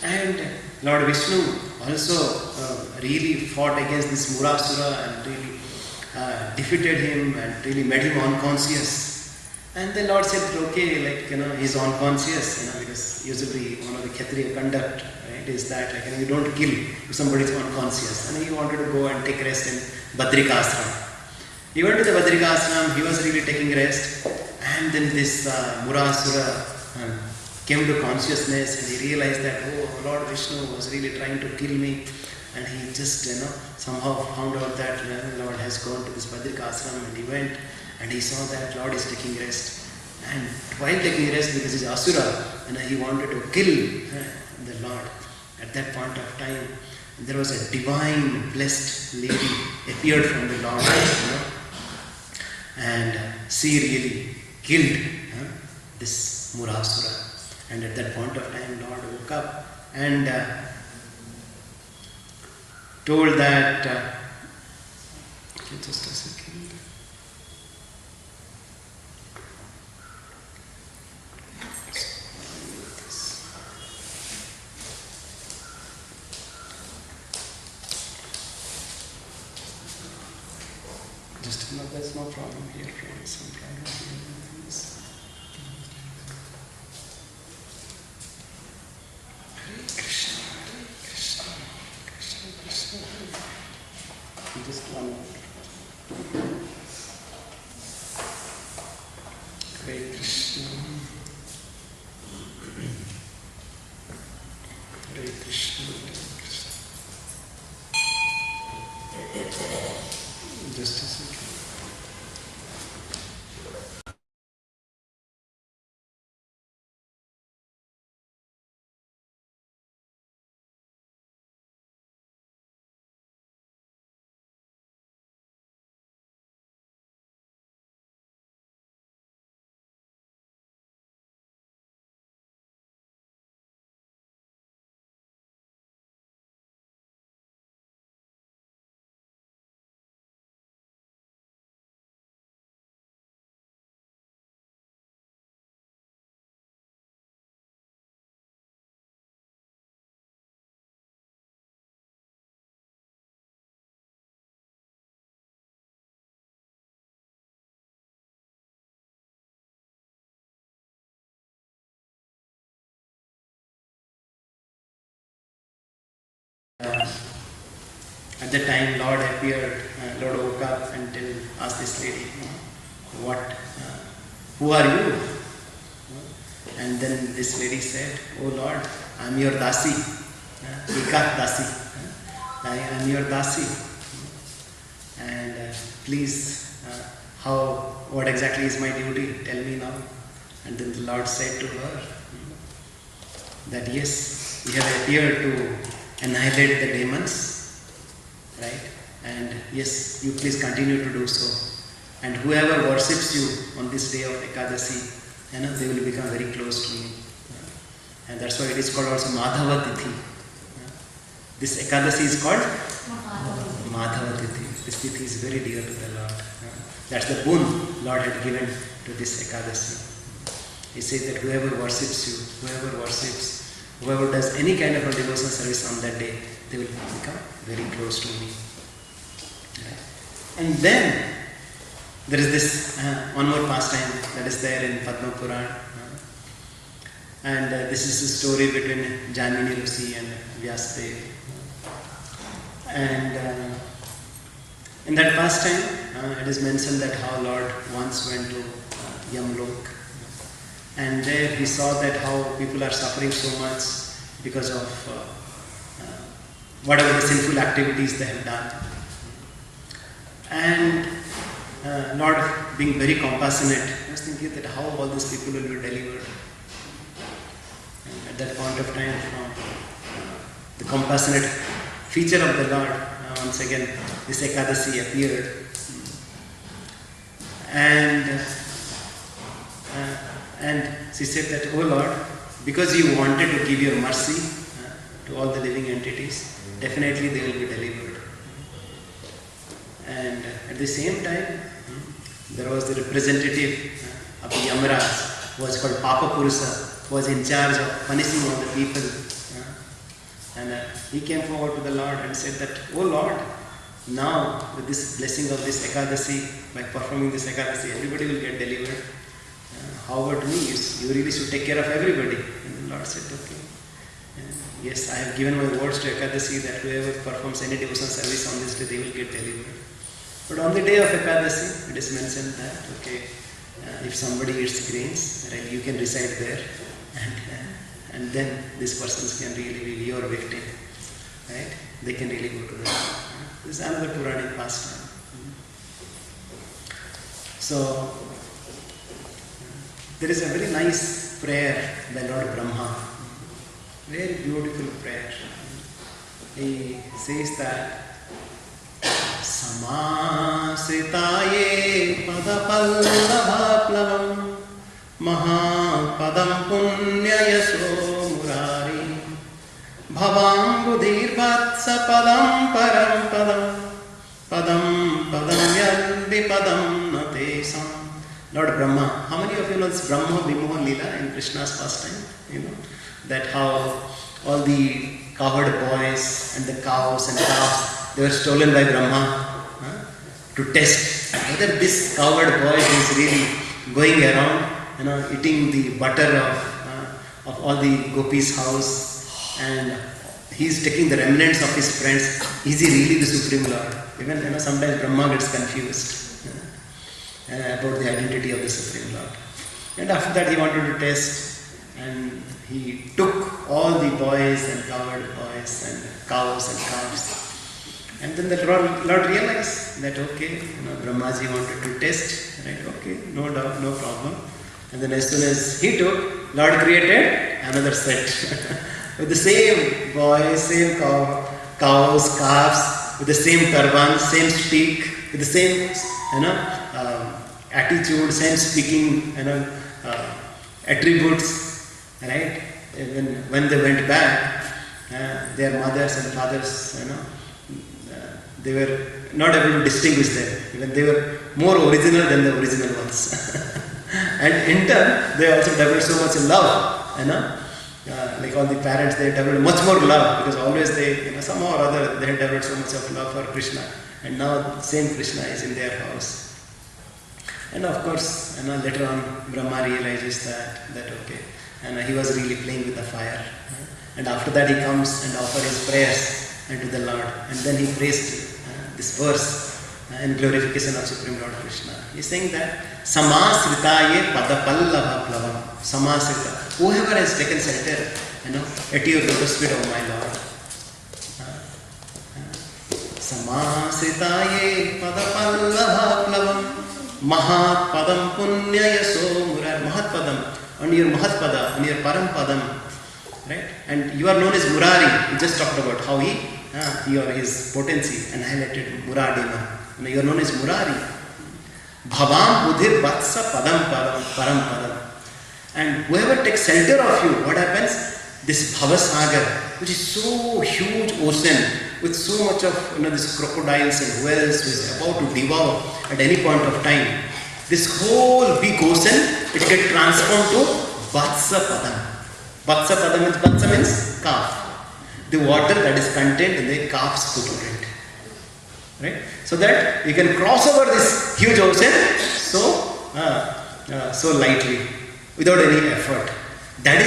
And Lord Vishnu also really fought against this Murasura and really defeated him and really made him unconscious. And the Lord said, okay, he's unconscious, because usually one of the Kshatriya conduct, right, is that you don't kill if somebody is unconscious. And he wanted to go and take rest in Badrika Ashram. He went to the Badrika Ashram, he was really taking rest, and then this Murasura came to consciousness, and he realized that, oh, Lord Vishnu was really trying to kill me. And he just, somehow found out that Lord has gone to this Badrika Ashram, and he went and he saw that Lord is taking rest. And while taking rest, because he's Asura, he wanted to kill the Lord. At that point of time, there was a divine, blessed lady appeared from the Lord, and she really killed this Murasura. And at that point of time, Lord woke up and told that, just a second. Just no, there's no problem here. Some problem here. Krishna, Krishna, Krishna, Krishna. Just one more. Hare Krishna. Hare Krishna. Hare Krishna. Just a second. At the time Lord appeared, Lord woke up and asked this lady, who are you? And then this lady said, oh Lord, I am your Dasi, Eka Dasi, I am your Dasi. And please, what exactly is my duty? Tell me now. And then the Lord said to her that yes, you have appeared to annihilate the demons, right? And yes, you please continue to do so. And whoever worships you on this day of Ekadashi, they will become very close to me. And that's why it is called also Madhava Tithi. This Ekadashi is called Madhava Tithi. This Tithi is very dear to the Lord. That's the boon Lord had given to this Ekadashi. He says that whoever worships you, whoever does any kind of a devotional service on that day, they will become very close to me. And then there is this one more pastime that is there in Padma Puran. And this is a story between Janmini Rishi and Vyasadeva. And in that pastime, it is mentioned that how Lord once went to Yamlok. And there he saw that how people are suffering so much because of whatever the sinful activities they have done. And Lord, being very compassionate, was thinking that how all these people will be delivered. And at that point of time, from the compassionate feature of the Lord, once again this Ekadashi appeared. And she said that, oh Lord, because you wanted to give your mercy to all the living entities, definitely they will be delivered. And at the same time, there was the representative of the Yamaraj, who was called Papa Purusa, who was in charge of punishing all the people. And he came forward to the Lord and said that, "Oh Lord, now with this blessing of this Ekadashi, by performing this Ekadashi, everybody will get delivered. How about me? You really should take care of everybody." And the Lord said, "Okay. Yes, I have given my words to Ekadashi that whoever performs any devotional service on this day, they will get delivered. But on the day of Ekadashi, it is mentioned that, okay, if somebody eats grains, right, you can recite there, and then these persons can really be your victim, right? They can really go to the Lord." This is another Puranic pastime. So, there is a very nice prayer by Lord Brahma. Very beautiful prayer. He says that Samasritaye padapallabhaplavam mahapadam punyayaso murari bhavam budhirvatsa padam param padam yadvi padam natesam. Lord Brahma. How many of you know this Brahma Vimohan Leela in Krishna's pastime? You know that how all the cowherd boys and the cows and calves, they were stolen by Brahma to test whether this cowherd boy is really going around, eating the butter of all the gopis' house, and he is taking the remnants of his friends. Is he really the Supreme Lord? Even sometimes Brahma gets confused about the identity of the Supreme Lord. And after that he wanted to test, and he took all the boys and cowherd boys and cows and calves. And then the Lord realized that, okay, Brahmaji wanted to test, right? Okay, no doubt, no problem. And then as soon as he took, Lord created another set with the same boys, same cows, calves, with the same turban, same speak, with the same, attitude, same speaking, attributes. Right? When they went back, their mothers and fathers, they were not able to distinguish them. Even they were more original than the original ones. And in turn, they also developed so much love. Like all the parents, they developed much more love because always they, somehow or other, they had developed so much of love for Krishna. And now same Krishna is in their house. And of course, later on, Brahma realizes that okay. And he was really playing with the fire. And after that he comes and offers his prayers unto the Lord. And then he prays this verse in glorification of Supreme Lord Krishna. He is saying that Samasritaye padapallabhaplavam. Samasrita. Whoever has taken shelter at your lotus feet, O my Lord. Samasritaye padapallabhaplavam mahatpadam punyayaso murar. Mahatpadam. On your Mahatpada, on your Parampadam, right? And you are known as Murari. We just talked about how he or his potency annihilated Muradima. You are known as Murari. Bhavam Budhir Vatsa Padam Parampadam. And whoever takes shelter of you, what happens? This Bhavasagar, which is so huge ocean, with so much of these crocodiles and whales, which is about to devour at any point of time. This whole big ocean, it gets transformed to Vatsa Padam. Vatsa Padam means calf. The water that is contained in the calf's foot. Right? So that you can cross over this huge ocean so lightly, without any effort. That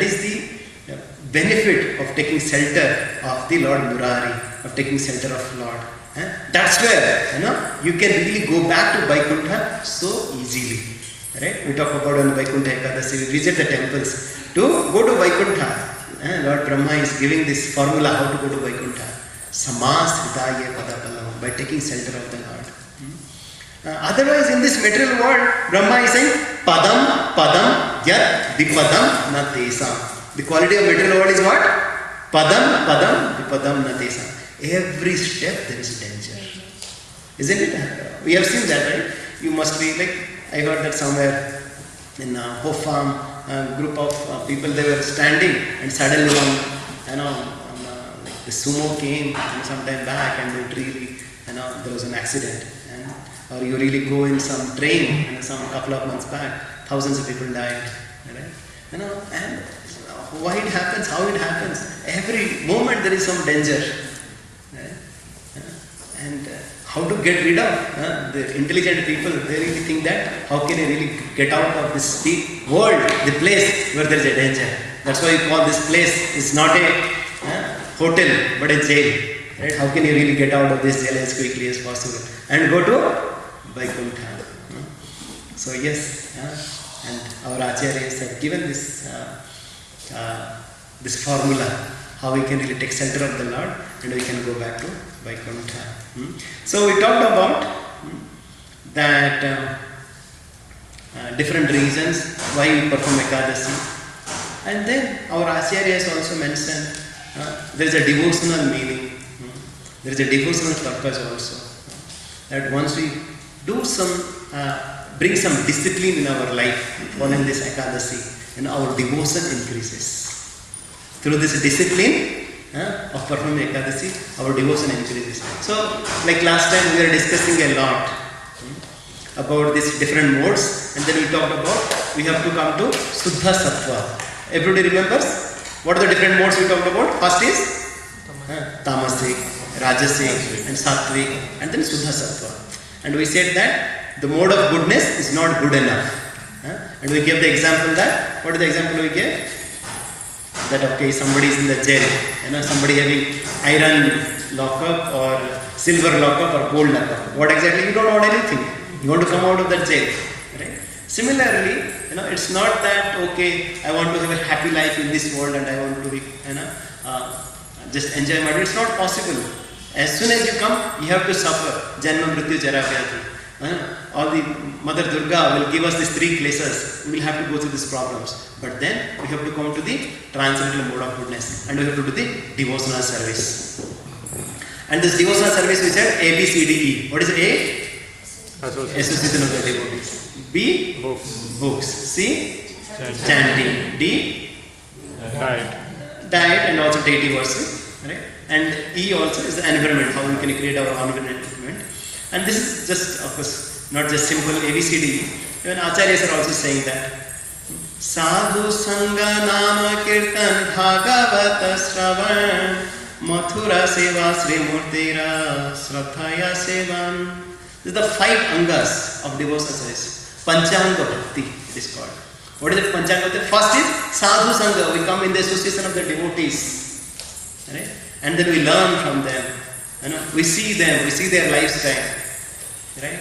is the benefit of taking shelter of the Lord Murari, of taking shelter of Lord. That's where you can really go back to Vaikuntha so easily. Right? We talk about on Vaikuntha Ekadashi, we visit the temples to go to Vaikuntha. Lord Brahma is giving this formula how to go to Vaikuntha. Samasritaye padapallam, by taking shelter of the Lord. Otherwise, in this material world, Brahma is saying padam yat vipadam na tesam. The quality of material world is what? Padam vipadam na tesam. Every step there is danger. Isn't it? We have seen that, right? You must be like, I heard that somewhere in Hof Farm, a group of people, they were standing and suddenly the sumo came some time back and it really, there was an accident. And or you really go in some train, some couple of months back, thousands of people died, right? And why it happens, how it happens, every moment there is some danger, right? And how to get rid of the intelligent people, they really think that how can I really get out of this world, the place where there is a danger. That's why we call this place, it's not a hotel but a jail, right? How can you really get out of this jail as quickly as possible and go to Vaikuntha? So yes, and our acharyas have given this this formula, how we can really take shelter of the Lord and we can go back to Vaikuntha. So we talked about that different reasons why we perform Ekadashi. And then our acharyas also mentioned there is a devotional meaning, there is a devotional purpose also. That once we do bring some discipline in our life following this Ekadashi, and our devotion increases. Through this discipline of performing Ekadashi, our devotion increases. So, like last time we were discussing a lot about these different modes, and then we talked about we have to come to Suddha Sattva. Everybody remembers what are the different modes we talked about? First is Tamasic, Rajasic and Sattvic, and then Suddha Sattva. And we said that the mode of goodness is not good enough. And we gave the example that, what is the example we gave? That okay, somebody is in the jail, somebody having iron lockup or silver lockup or gold lockup. What exactly? You don't want anything. You want to come out of that jail. Right? Similarly, it's not that okay, I want to have a happy life in this world and I want to be, just enjoy my life. It's not possible. As soon as you come, you have to suffer. Janma, Mrityu, Jara, Vyadhi. All the Mother Durga will give us these three classes. We will have to go through these problems. But then we have to come to the transcendental mode of goodness and we have to do the devotional service. And this devotional service we said A, B, C, D, E. What is A? Association of the devotees. B? Books. C? Chanting. D? Diet and also deity worship. Right? And E also is the environment, how we can create our environment. And this is just, of course, not just simple ABCD. Even Acharyas are also saying that Sadhu Sangha Nama Kirtan Bhagavata Shravan Mathura Seva Sri Murtira Srathaya Sevan. These are the 5 angas of devotional service. Panchanga Bhakti it is called. What is it, Panchanga Bhakti? First is Sadhu Sangha. We come in the association of the devotees. Right? And then we learn from them. We see them, we see their lifestyle. Right?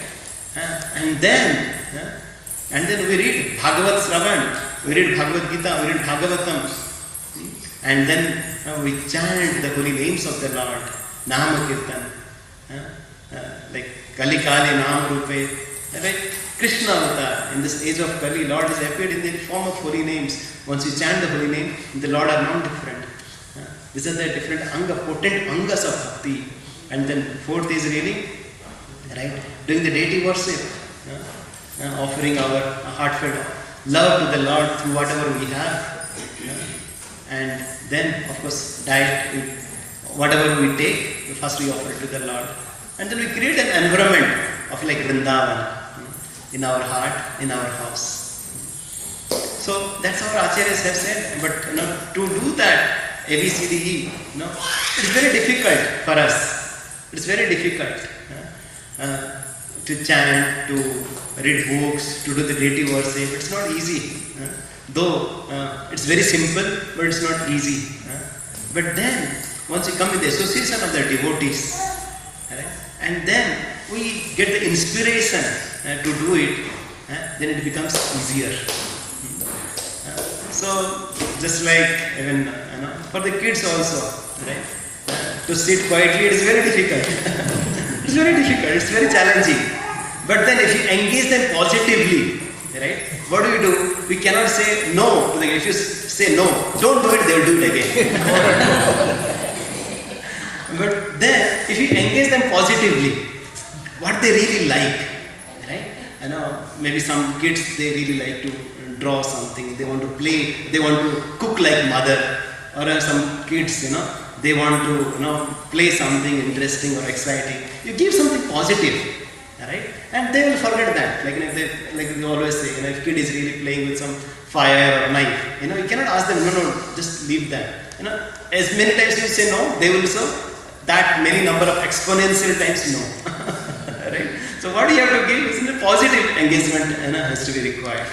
And then we read Bhagavad Shravan, we read Bhagavad Gita, we read Bhagavatam, and then we chant the holy names of the Lord, Nama Kirtan, like Kali Kali Nam Rupe, like Krishna Avatar. In this age of Kali, Lord has appeared in the form of holy names. Once you chant the holy name, the Lord are not different. These are the different potent angas of bhakti. And then 4th is really, right, doing the deity worship, offering our heartfelt love to the Lord through whatever we have. And then, of course, diet, whatever we take, first we offer it to the Lord. And then we create an environment of like Vrindavan in our heart, in our house. So that's our acharyas have said. But to do that, ABCDE, it's very difficult for us. It's very difficult to chant, to read books, to do the deity worship. It's not easy. Though it's very simple, but it's not easy. But then, once you come with the association of the devotees, right, and then we get the inspiration to do it, then it becomes easier. So, just like even for the kids also, right? To sit quietly, it is very difficult. It's very difficult, it's very challenging. But then if you engage them positively, right, what do? We cannot say no to them. If you say no, don't do it, they will do it again. But then, if you engage them positively, what they really like, right? Maybe some kids, they really like to draw something, they want to play, they want to cook like mother, or some kids, they want to play something interesting or exciting. You give something positive, right? And they will forget that. Like, if they, like we always say, if kid is really playing with some fire or knife, you cannot ask them, no, just leave that. As many times you say no, they will also that many number of exponential times no. Right? So what you have to give is a positive engagement has to be required.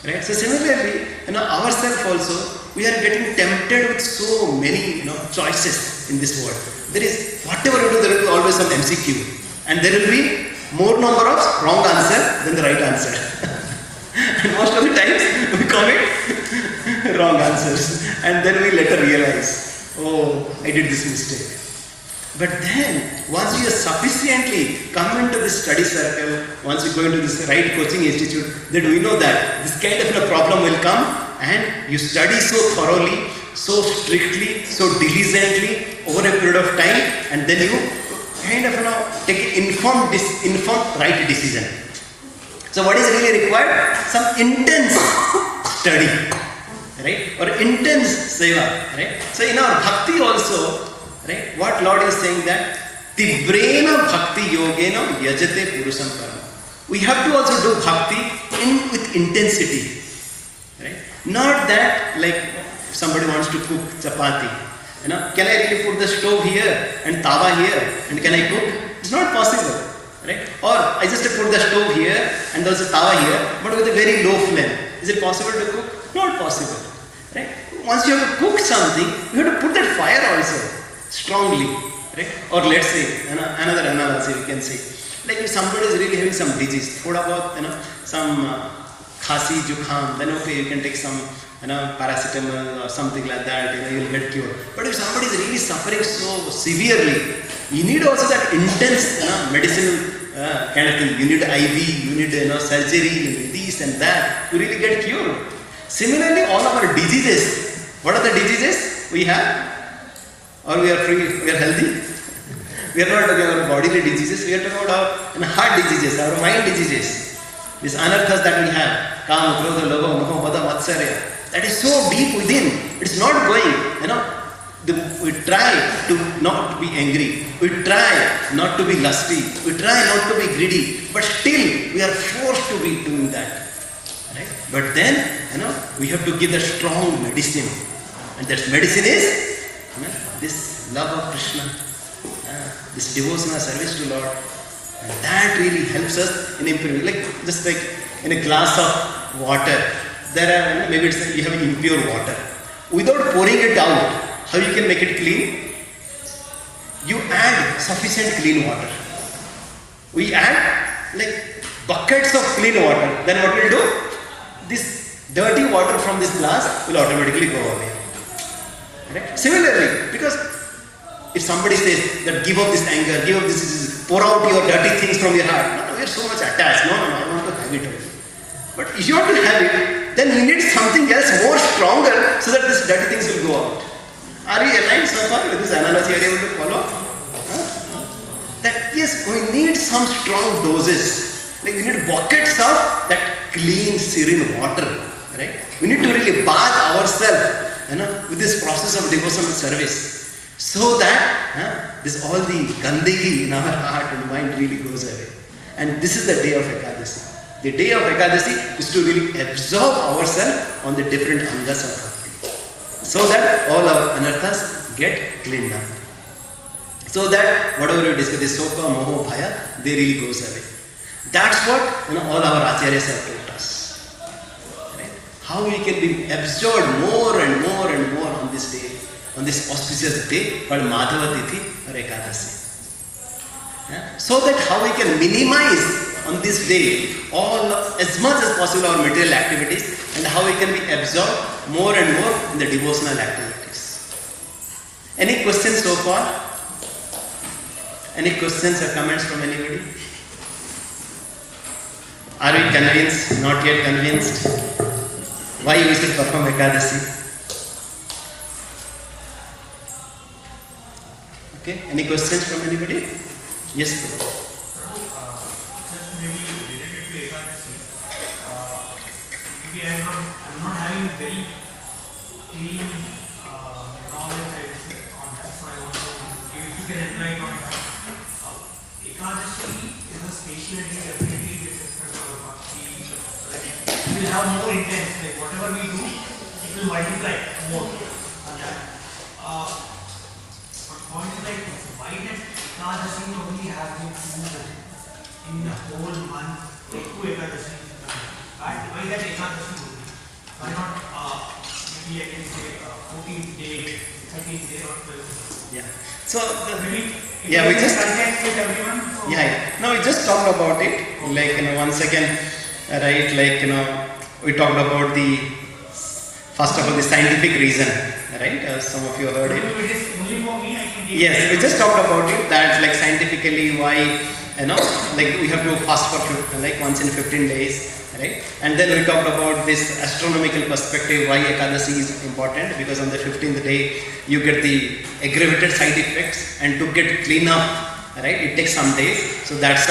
Right? So similarly, ourselves also, we are getting tempted with so many choices in this world. There is, whatever you do, there will be always some MCQ. And there will be more number of wrong answer than the right answer. And most of the times we commit wrong answers. And then we later realize, oh, I did this mistake. But then, once you sufficiently come into this study circle, once you go into this right coaching institute, then we know that this kind of a problem will come and you study so thoroughly, so strictly, so diligently over a period of time, and then you kind of take informed right decision. So what is really required? Some intense study, right? Or intense seva, right? So in our bhakti also, right? What Lord is saying that Tivrena bhakti yogena yajate purusam karma. We have to also do bhakti with intensity, right? Not that like somebody wants to cook chapati. Can I really put the stove here and tawa here and can I cook? It's not possible, right? Or I just put the stove here and there's a tawa here, but with a very low flame. Is it possible to cook? Not possible, right? Once you have to cook something, you have to put that fire also strongly, right? Or let's say another analogy you can say, like if somebody is really having some disease, thoda bahut, some khasi, jukham, then okay, you can take some paracetamol or something like that, you will get cured. But if somebody is really suffering so severely, you need also that intense medicinal kind of thing. You need IV, you need surgery, you need this and that to really get cured. Similarly, all of our diseases, what are the diseases we have? Or we are free, we are healthy? We are not talking about bodily diseases, we are talking about our heart diseases, our mind diseases. These anarthas that we have, kama, krodha, lobha, moha, mada, matsarya. That is so deep within, it's not going, we try to not be angry, we try not to be lusty, we try not to be greedy, but still we are forced to be doing that. Right? But then, we have to give the strong medicine. And that medicine is this love of Krishna, this devotional service to Lord. And that really helps us in improving. Just like in a glass of water, there are, maybe you have impure water. Without pouring it out, how you can make it clean? You add sufficient clean water. We add like buckets of clean water. Then what will do? This dirty water from this glass will automatically go away. Right? Similarly, because if somebody says that give up this anger, give up this, pour out your dirty things from your heart. No, we are so much attached. No, I want to have it only. But if you want to have it, then we need something else more stronger so that these dirty things will go out. Are we aligned so far with this analogy? Are you able to follow? That yes, we need some strong doses. Like we need buckets of that clean, serene water. Right? We need to really bath ourselves with this process of devotional service, so that this all the gandagi in our heart and mind really goes away. And this is the day of Ekadashi. The day of Ekadashi is to really absorb ourselves on the different angas of bhakti, so that all our anarthas get cleaned up. So that whatever we discuss, the soka, moho, bhaya, they really goes away. That's what all our acharyas have taught us. Right? How we can be absorbed more and more and more on this day, on this auspicious day called Madhava Tithi or Ekadashi. Yeah? So that how we can minimize on this day all as much as possible our material activities, and how we can be absorbed more and more in the devotional activities. Any questions so far? Any questions or comments from anybody? Are we convinced? Not yet convinced? Why we should perform Ekadashi? Okay, any questions from anybody? Yes, Prabhu. I'm not having very clean knowledge on that, so I want to, if you can enlighten on that. Ekadashi is a spatially, definitely this is we will have more intense, like whatever we do, it will multiply more on that. But point is like, why that Ekadashi only has been in the whole month, like 2 Ekadashi? Why that Ekadashi only? Why not maybe I can say 14 days, 13 days or 12 days? Yeah. So Maybe yeah, we just contact with everyone. So yeah. No, we just talked about it. Like once again, right? Like we talked about the first of all the scientific reason, right? Some of you heard it. it is only for me, I can take Yes, we just talked about it. That like scientifically why like we have to fast for like once in 15 days. Right? And then we talked about this astronomical perspective, why Ekadashi is important, because on the 15th day you get the aggravated side effects, and to get clean up, right, it takes some days. So that's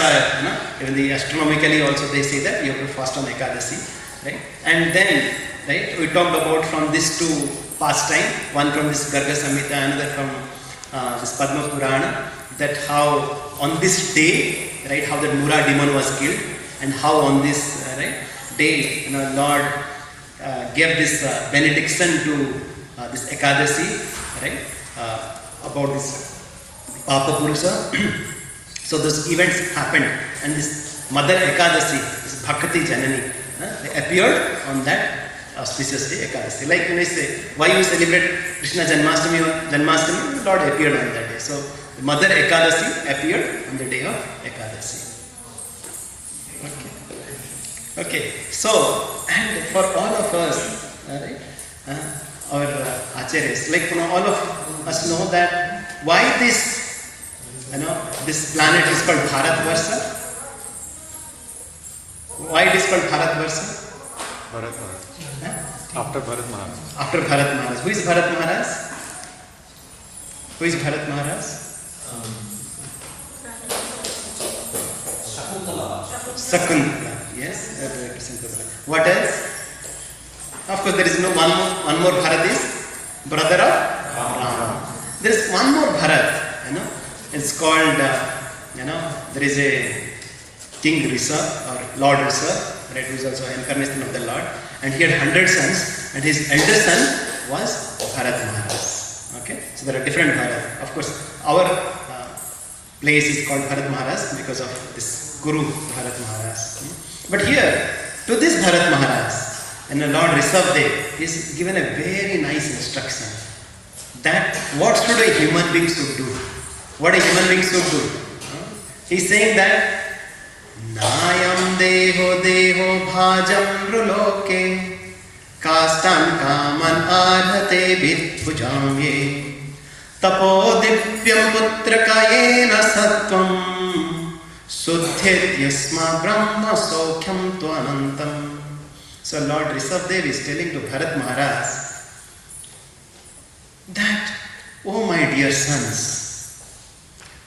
even the astronomically also they say that you have to fast on Ekadashi, right? And then, right, we talked about from these two pastime, one from this Garga Samhita, another from this Padma Purana, that how on this day, right, how that Mura demon was killed, and how on this day, Lord gave this benediction to this Ekadashi, right, about this Papa Purusha. So those events happened, and this Mother Ekadashi, this Bhakti Janani, they appeared on that auspicious day, Ekadashi. Like when I say, why you celebrate Krishna Janmashtami, Lord appeared on that day. So Mother Ekadashi appeared on the day of Ekadashi. Okay, so, and for all of us, right, our acharyas, like all of us know that why this, this planet is called Bharatvarsha. Why it is called Bharatvarsha? Bharat Maharaj. After Bharat Maharaj. After Bharat Maharaj. Who is Bharat Maharaj? Who is Bharat Maharaj? Sakuntala. Yes. What else? Of course, there is no one more Bharat is brother of Rama. There is one more Bharat. It's called. There is a King Risa or Lord Risa, right? Who is also an incarnation of the Lord, and he had 100 sons, and his eldest son was Bharat Maharaj. Okay, so there are different Bharat. Of course, our place is called Bharat Maharaj because of this Guru Bharat Maharaj. But here, to this Bharat Maharaj, and the Lord Rishabdev is given a very nice instruction that what should a human being should do. What a human being should do. He's saying that Nayam deho deho bhajam ruloke kastan kaman arhate vidbhujam ye tapo divyam putrakayena sattvam suddhet yasma brahma sokhyam tvanantam. So Lord Rishabdev is telling to Bharat Maharaj that, oh my dear sons,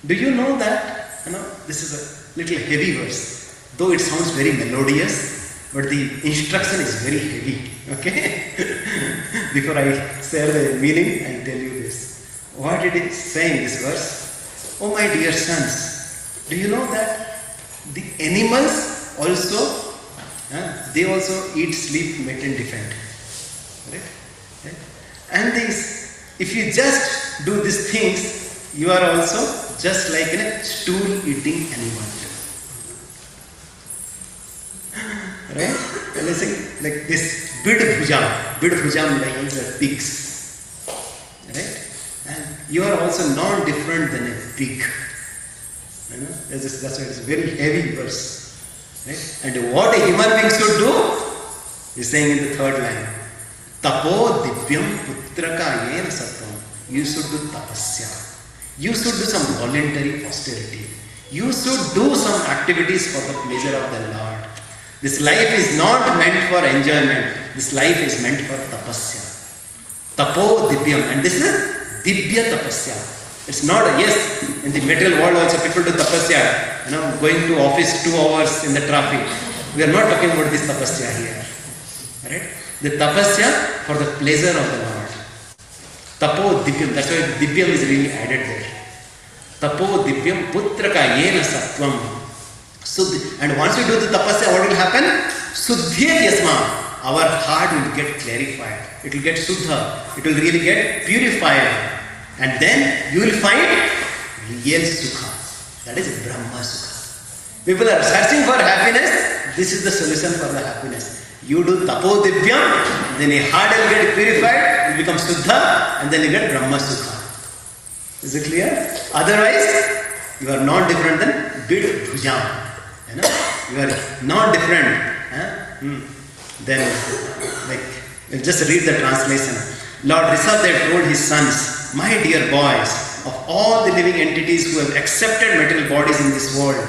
do you know that, this is a little heavy verse, though it sounds very melodious, but the instruction is very heavy, okay? Before I share the meaning, I'll tell you this. What it is saying, this verse, oh my dear sons, do you know that the animals also, they also eat, sleep, mate and defend. Right? And this, if you just do these things, you are also just like a stool eating animal. Right? And listen, like this bidbhujam like the pigs. Right? And you are also not different than a pig. That's why it's a very heavy verse. Right? And what a human being should do, he's saying in the third line, tapo divyam putraka yena sattvam. You should do tapasya. You should do some voluntary austerity. You should do some activities for the pleasure of the Lord. This life is not meant for enjoyment. This life is meant for tapasya. Tapo divyam. And this is divya tapasya. It's not, yes, in the material world also people do tapasya, going to office 2 hours in the traffic. We are not talking about this tapasya here. Right? The tapasya for the pleasure of the Lord. Tapo divyam, that's why divyam is really added there. Tapo divyam putraka yena sattvam And once we do the tapasya, what will happen? Suddhyat yasma. Our heart will get clarified. It will get suddha. It will really get purified. And then you will find real sukha. That is Brahma sukha. People are searching for happiness. This is the solution for the happiness. You do tapo divyam, then your heart will get purified, you become suddha, and then you get Brahma sukha. Is it clear? Otherwise, you are not different than bid bhujam. You are not different. Then, we'll just read the translation. Lord Rishabdev told his sons, my dear boys, of all the living entities who have accepted material bodies in this world,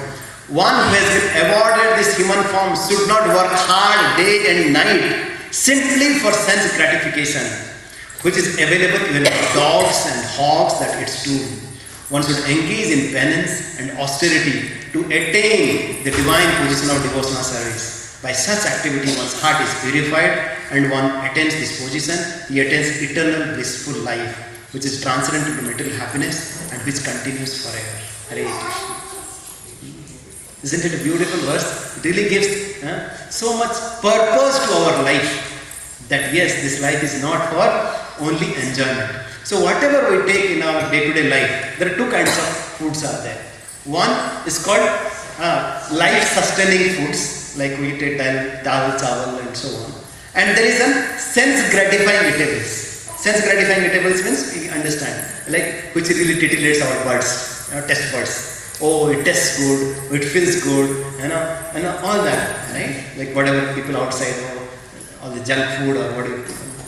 one who has been awarded this human form should not work hard day and night simply for sense gratification, which is available even for dogs and hogs that eats too. One should engage in penance and austerity to attain the divine position of devotional service. By such activity, one's heart is purified and one attains this position. He attains eternal blissful life, which is transcendental to material happiness and which continues forever. Hare Krishna. Isn't it a beautiful verse? It really gives so much purpose to our life that yes, this life is not for only enjoyment. So whatever we take in our day-to-day life, there are two kinds of foods are there. One is called life-sustaining foods, like we take dal, chawal and so on. And there is a sense-gratifying eatables. Sense-gratifying eatables means we understand, like which really titillates our buds, taste buds. Oh, it tastes good, it feels good, and all that, right? Like whatever people outside, all the junk food or what you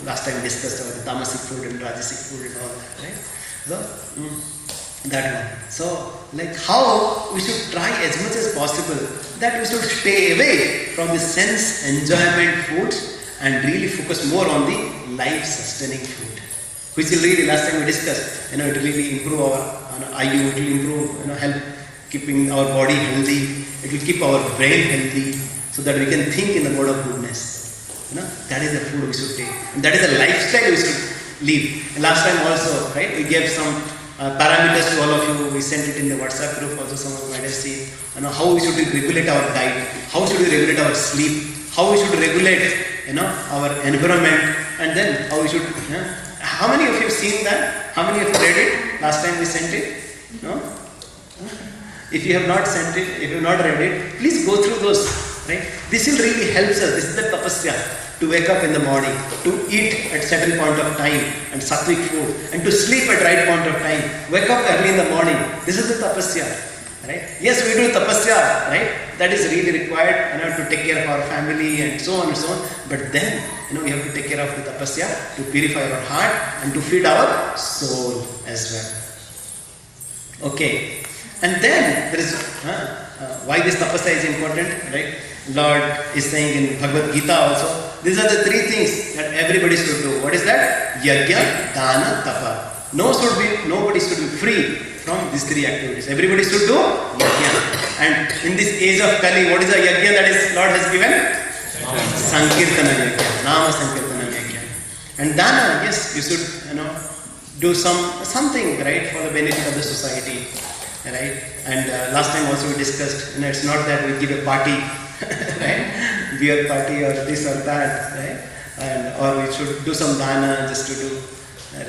last time discussed about the tamasic food and rajasic food and all that, right? So, that one. So, like how we should try as much as possible that we should stay away from the sense enjoyment foods and really focus more on the life-sustaining food, which will really, last time we discussed, it will really improve our IU, it will improve, help keeping our body healthy, it will keep our brain healthy so that we can think in the mode of goodness. That is the food we should take. And that is the lifestyle we should live. And last time also, right, we gave some parameters to all of you. We sent it in the WhatsApp group also, some of you might have seen. How we should regulate our diet, how should we regulate our sleep, how we should regulate our environment, and then how we should. How many of you have seen that? How many of you read it? Last time we sent it? No? If you have not sent it, if you have not read it, please go through those. Right? This will really help us. This is the tapasya, to wake up in the morning, to eat at certain point of time and sattvic food, and to sleep at right point of time. Wake up early in the morning. This is the tapasya. Right? Yes, we do tapasya, right? That is really required, to take care of our family and so on and so on. But then, we have to take care of the tapasya to purify our heart and to feed our soul as well. Okay. And then there is why this tapasya is important, right? Lord is saying in Bhagavad Gita also, these are the three things that everybody should do. What is that? Yajna, Dana, Tapa. Nobody should be free from these three activities. Everybody should do yajna. And in this age of Kali, what is the yajna that is Lord has given? Sankirtana yajna, Nama Sankirtana yajna. And Dana, yes, you should do something, right, for the benefit of the society. Right? And last time also we discussed, it's not that we give a party, right? Beer party or this or that, right? Or we should do some dana just to do,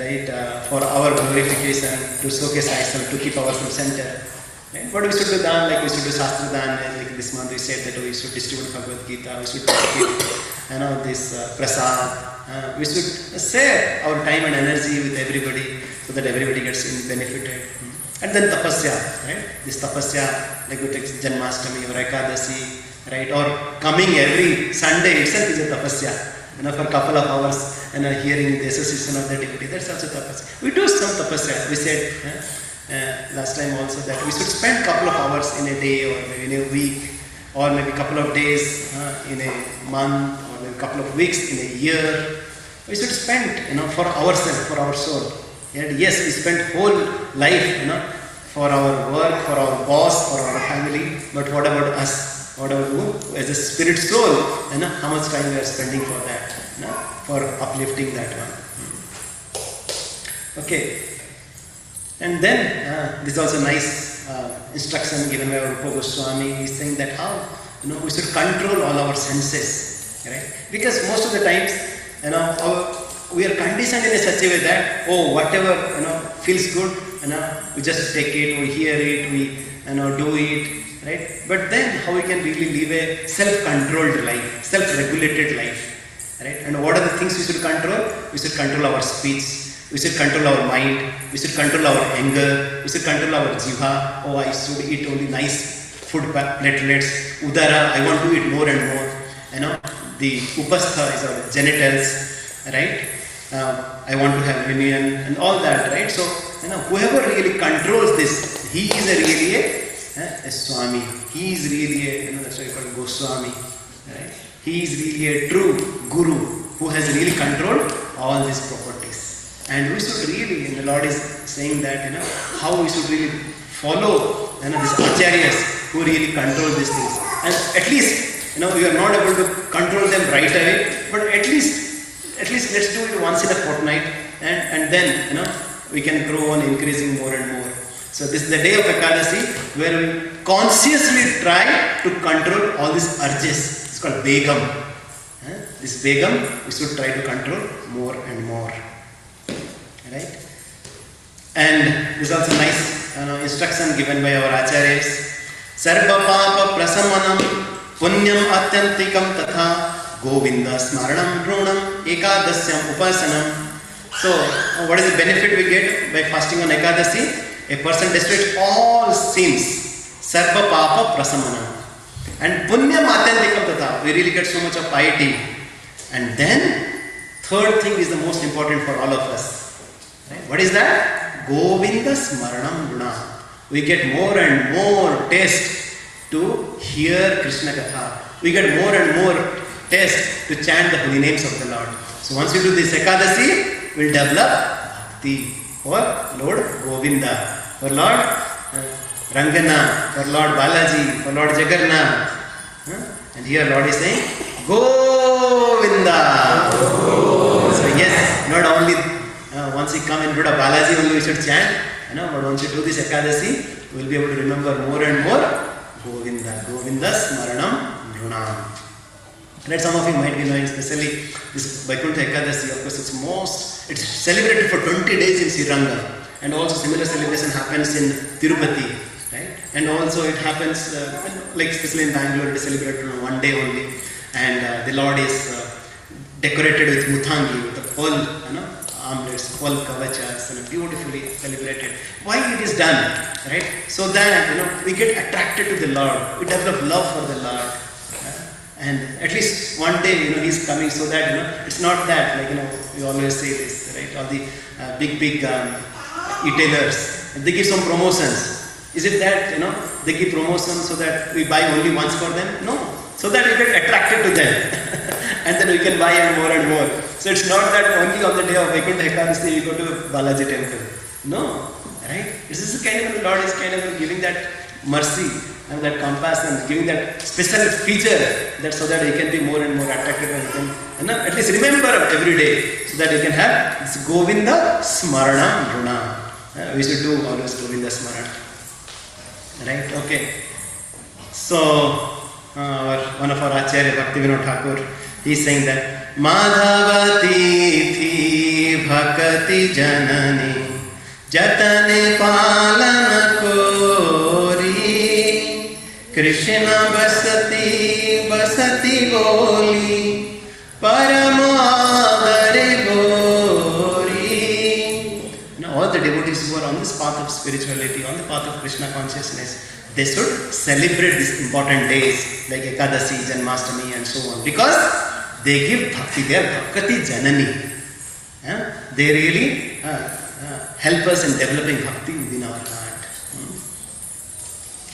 right? For our glorification, to showcase ourselves, to keep ourselves center. Right? But we should do dana, like we should do shastra dana, like this month we said that we should distribute Bhagavad Gita, we should distribute, this prasad. We should share our time and energy with everybody so that everybody gets benefited. And then tapasya, right? This tapasya, like we take Janmashtami or Ekadashi, right? Or coming every Sunday itself is a tapasya. For a couple of hours and hearing the association of the devotee, that's also tapasya. We do some tapasya. We said last time also that we should spend a couple of hours in a day or maybe in a week or maybe a couple of days in a month or maybe a couple of weeks in a year. We should spend, for ourselves, for our soul. And yes, we spend whole life, for our work, for our boss, for our family. But what about us? What about you as a spirit soul? How much time we are spending for that? For uplifting that one. Okay. And then this is also nice instruction given by Rupa Goswami. He's saying that how we should control all our senses, right? Because most of the times we are conditioned in such a way that whatever feels good, we just take it, we hear it, we do it, right? But then how we can really live a self-controlled life, self-regulated life, right? And what are the things we should control? We should control our speech, we should control our mind, we should control our anger, we should control our jiva. I should eat only nice food platelets. Udara, I want to eat more and more. The upastha is our genitals, right? I want to have union and all that, right? So, whoever really controls this, he is really a Swami. He is really that's why you call Goswami, right? He is really a true Guru who has really controlled all these properties. And we should really, the Lord is saying that, how we should really follow, these acharyas who really control these things. And at least, we are not able to control them right away, but at least let's do it once in a fortnight, and then we can grow on increasing more and more. So this is the day of Ekadashi where we consciously try to control all these urges. It's called Begam. This Begam we should try to control more and more. Right? And this is also nice instruction given by our acharyas. Sarva papa prasamanam punyam atyantikam tatha Govinda smaranam drunam ekadasyam upasanam. So, what is the benefit we get by fasting on Ekadashi? A person destroys all sins, sarva papa prasamanam, and punyam atyantikam tatha. We really get so much of piety. And then, third thing is the most important for all of us. Right? What is that? Govinda smaranam drunam. We get more and more taste to hear Krishna Katha. We get more and more taste to chant the holy names of the Lord. So once we do this Ekadashi, we'll develop bhakti for Lord Govinda, for Lord Rangana, for Lord Balaji, for Lord Jagannath. And here Lord is saying, Govinda. So yes, not only once you come in front of Balaji only we should chant, but once you do this Ekadashi, we'll be able to remember more and more Govinda. Govinda Smaranam Drunam. Right, some of you might be knowing, especially this Vaikuntha Ekadashi, of course it's celebrated for 20 days in Sriranga, and also similar celebration happens in Tirupati, right? And also it happens, especially in Bangalore, it is celebrated on one day only, and the Lord is decorated with Muthangi, with the pearl, armlets, pearl kavachas, and beautifully celebrated. Why it is done, right? So that, we get attracted to the Lord, we develop love for the Lord. And at least one day, he's coming so that, it's not that, we always say this, right? All the big e-tailers, they give some promotions. Is it that, they give promotions so that we buy only once for them? No. So that we get attracted to them. And then we can buy more and more. So it's not that only on the day of Vaikuntha Ekadashi you go to Balaji temple. No. Right? This is kind of, the Lord is kind of giving that mercy and that compassion, giving that special feature that so that he can be more and more attracted and he can at least remember every day so that he can have this Govinda Smaranam Druna. We should do always Govinda Smaran. Right? Okay. So, one of our Acharya Bhaktivinoda Thakur, he is saying that Madhavati thi bhakati janani jatane palana kori Krishna basati boli paramadare gori. All the devotees who are on this path of spirituality, on the path of Krishna consciousness, they should celebrate these important days like Ekadashi, Janmashtami and so on, because they give bhakti, they are bhakati janani. They really help us in developing bhakti within our heart.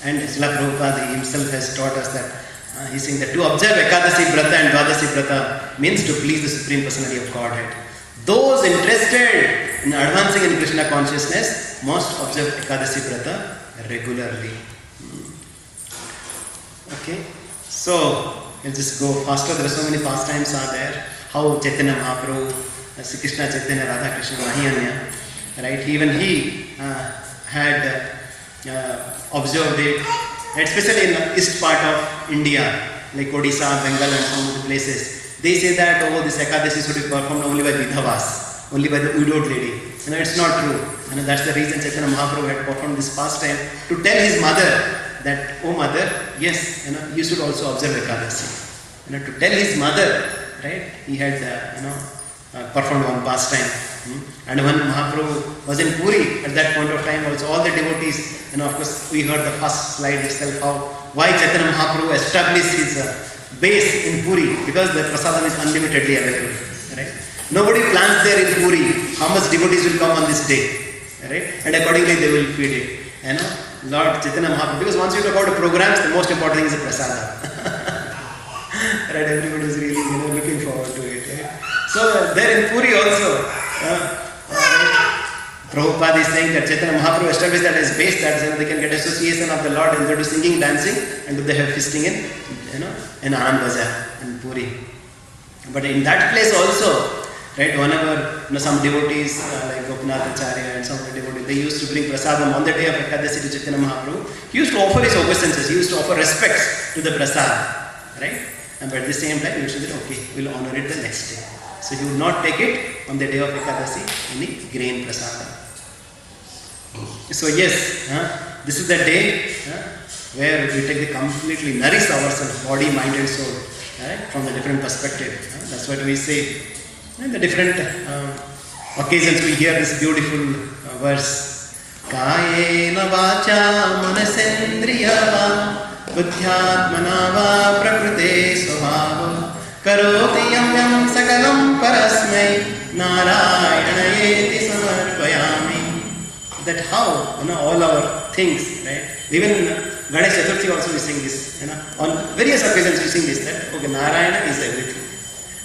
And Srila Prabhupada himself has taught us that he's saying that to observe Ekadashi Brata and Dvadashi Brata means to please the Supreme Personality of Godhead. Those interested in advancing in Krishna consciousness must observe Ekadashi Brata regularly. Okay, so we'll just go faster. There are so many pastimes are there. How Chaitanya Mahaprabhu, Sri Krishna Chaitanya Radha Krishna Mahiyanya, right? Even he had observed it, especially in the east part of India, like Odisha, Bengal and some of the places. They say that, oh, this Ekadashi should be performed only by Vidhavas, only by the widowed lady. It's not true. That's the reason Chaitanya Mahaprabhu had performed this pastime to tell his mother that, oh mother, yes, you should also observe Ekadashi. To tell his mother, right, he had, performed one pastime. And when Mahaprabhu was in Puri at that point of time, also all the devotees, of course, we heard the first slide itself, why Chaitanya Mahaprabhu established his base in Puri, because the prasadam is unlimitedly available. Right? Nobody plans there in Puri how much devotees will come on this day. Right? And accordingly they will feed it. Lord Chaitanya Mahaprabhu, because once you talk about the programs, the most important thing is the prasadam. Right? Everybody is really looking forward to it. Right? So there in Puri also, Prabhupada is saying that Chaitanya Mahaprabhu established that as base, that they can get association of the Lord and go to singing, dancing, and do they have feasting in Anand Bazaar in Puri. But in that place also, right, whenever some devotees like Gopinath Acharya and some of the devotees, they used to bring prasadam on the day of Ekadashi to Chaitanya Mahaprabhu. He used to offer his obeisances, he used to offer respects to the prasad, right? But at the same time, he used to say, okay, we'll honor it the next day. So he would not take it on the day of Ekadashi, any grain prasadam. So yes, this is the day where we take the completely nourish ourselves, body, mind and soul, right, from the different perspective. That's what we say. In the different occasions we hear this beautiful verse. Kayena vacha manasendriya buddhyatmana va prakrite svabhava karoti yam yam sakalam parasmai narayanayeti samarpayami. That how, all our things, right? Even Ganesh Chaturthi also we sing this, on various occasions we sing this, that okay, Narayana is everything.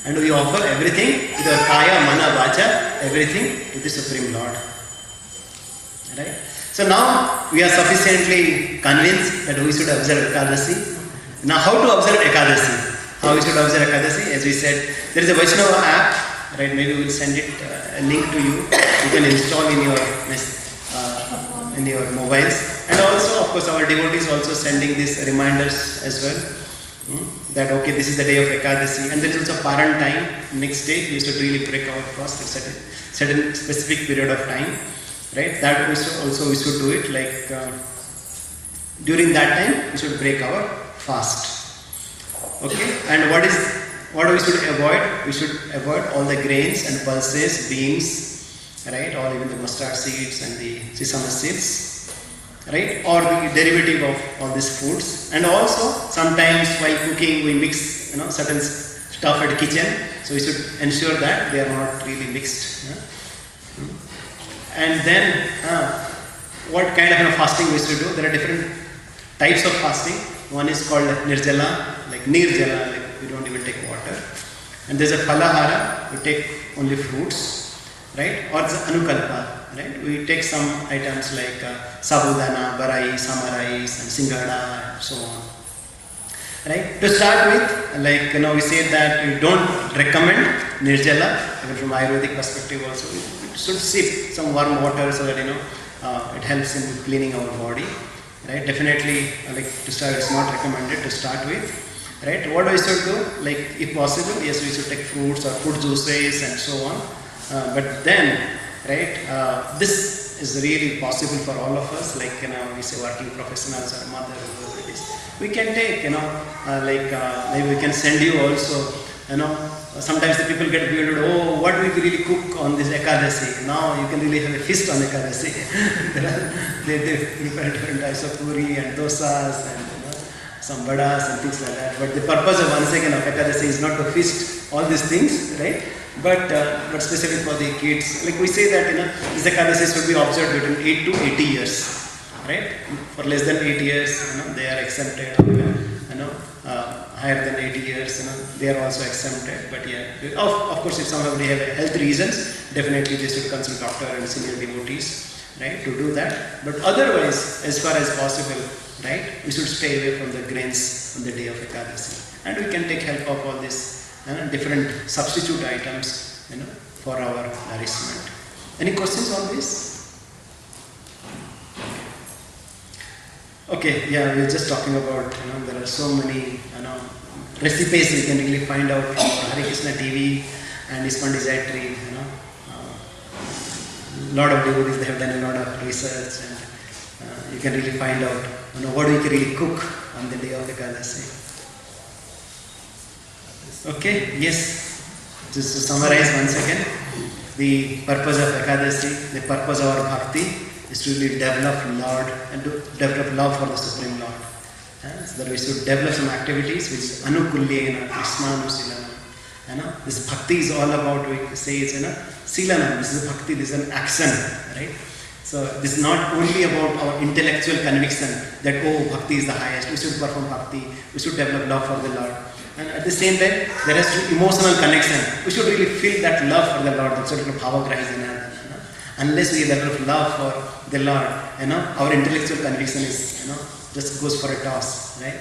And we offer everything with our kaya, mana, vacha, everything to the Supreme Lord. Right? So now we are sufficiently convinced that we should observe Ekadashi. Now how to observe Ekadashi? How we should observe Ekadashi? As we said, there is a Vaishnava app, right? Maybe we will send it a link to you. You can install in your mobiles. And also, of course, our devotees also sending these reminders as well. That okay, this is the day of Ekadashi, and there is also Paran time. Next day, we should really break our fast at certain specific period of time, right? That also we should do it. Like during that time, we should break our fast. Okay, and what we should avoid? We should avoid all the grains and pulses, beans, right, or even the mustard seeds and the sesame seeds. Right, or the derivative of all these foods. And also sometimes while cooking we mix certain stuff at kitchen, so we should ensure that they are not really mixed. And then what kind of fasting we should do? There are different types of fasting. One is called nirjala, like nirjala, like we don't even take water. And there's a phalahara, we take only fruits, right? Or the anukalpa. Right? We take some items like sabudana, barai, samarais and singhada and so on. Right? To start with, like we say that we don't recommend nirjala, even from Ayurvedic perspective also. We should sip some warm water so that it helps in cleaning our body. Right? Definitely, like to start, it's not recommended to start with. Right? What we should do? Like if possible, yes, we should take fruits or fruit juices and so on. But then, right, this is really possible for all of us, like we say working professionals or mother, whoever it is. We can take, maybe we can send you also, sometimes the people get weird, oh, what will we really cook on this Ekadashi? Now you can really have a feast on Ekadashi. they prepare different types of puri and dosas and some vadas and things like that. But the purpose of once again of Ekadashi is not to feast all these things, right? But especially for the kids, like we say that this Ekadashi should be observed between 8 to 80 years, right? For less than 8 years, they are exempted. Higher than 80 years, they are also exempted. But yeah, of course, if somebody have health reasons, definitely they should consult doctor and senior devotees, right, to do that. But otherwise, as far as possible, right, we should stay away from the grains on the day of Ekadashi, and we can take help of all these different substitute items, for our nourishment. Any questions on this? Okay, yeah, we were just talking about, there are so many, recipes we can really find out from Hare Krishna TV and ISKCON Desire Tree, lot of devotees, they have done a lot of research, and you can really find out, what we can really cook on the day of Ekadashi. Okay, yes, just to summarize once again, the purpose of Ekadashi, the purpose of our bhakti is to really develop Lord and to develop love for the Supreme Lord. So that we should develop some activities which is anukulyena, krishnanusila. This bhakti is all about, we say it's silana, this is bhakti, this is an action, right? So this is not only about our intellectual conviction that, oh, bhakti is the highest, we should perform bhakti, we should develop love for the Lord. And at the same time, there has to be emotional connection. We should really feel that love for the Lord, that sort of bhavagrahina. Unless we develop love for the Lord, our intellectual conviction is, just goes for a toss, right?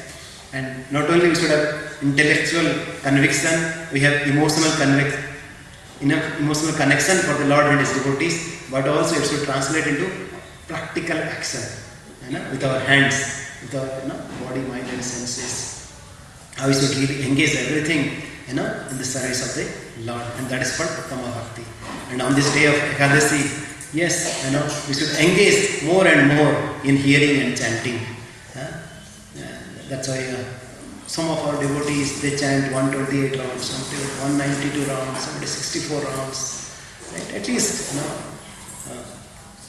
And not only we should have intellectual conviction, we have emotional connection for the Lord and His devotees, but also it should translate into practical action, with our hands, with our body, mind and senses. How we should really engage everything, in the service of the Lord, and that is called Uttama Bhakti. And on this day of Ekadashi, yes, we should engage more and more in hearing and chanting. That's why some of our devotees, they chant 128 rounds, some 192 rounds, some 64 rounds. Right? At least,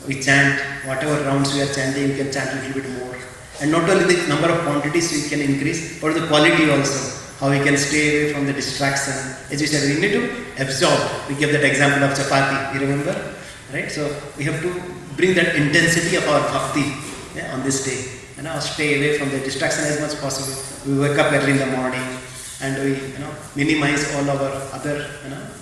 we chant whatever rounds we are chanting, we can chant a little bit more. And not only the number of quantities we can increase, but the quality also. How we can stay away from the distraction. As we said, we need to absorb. We gave that example of chapati, you remember? Right? So we have to bring that intensity of our bhakti on this day. Stay away from the distraction as much as possible. We wake up early in the morning and we minimize all our other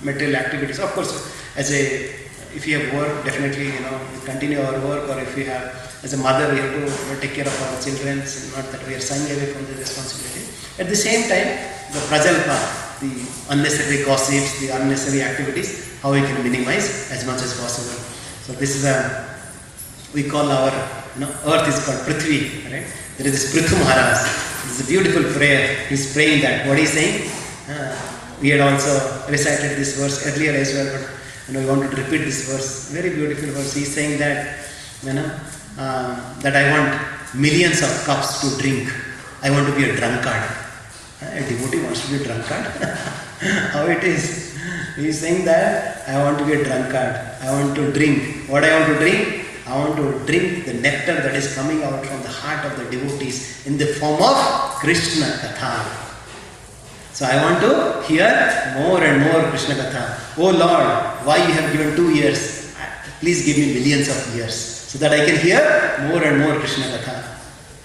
material activities. Of course, if you have work, definitely we continue our work, or if we have, as a mother, we have to take care of our children, not that we are shying away from the responsibility. At the same time, the prajalpa, the unnecessary gossips, the unnecessary activities, how we can minimize as much as possible. So this is we call our, earth is called Prithvi, right? There is this Prithu Maharaj. This is a beautiful prayer. He's praying that. What he's saying, we had also recited this verse earlier as well, but we wanted to repeat this verse. Very beautiful verse. He's saying that, that I want millions of cups to drink. I want to be a drunkard. A devotee wants to be a drunkard. How it is? He is saying that I want to be a drunkard. I want to drink. What I want to drink? I want to drink the nectar that is coming out from the heart of the devotees in the form of Krishna Katha. So I want to hear more and more Krishna Katha. Oh Lord, why you have given 2 years? Please give me millions of years so that I can hear more and more Krishna Katha.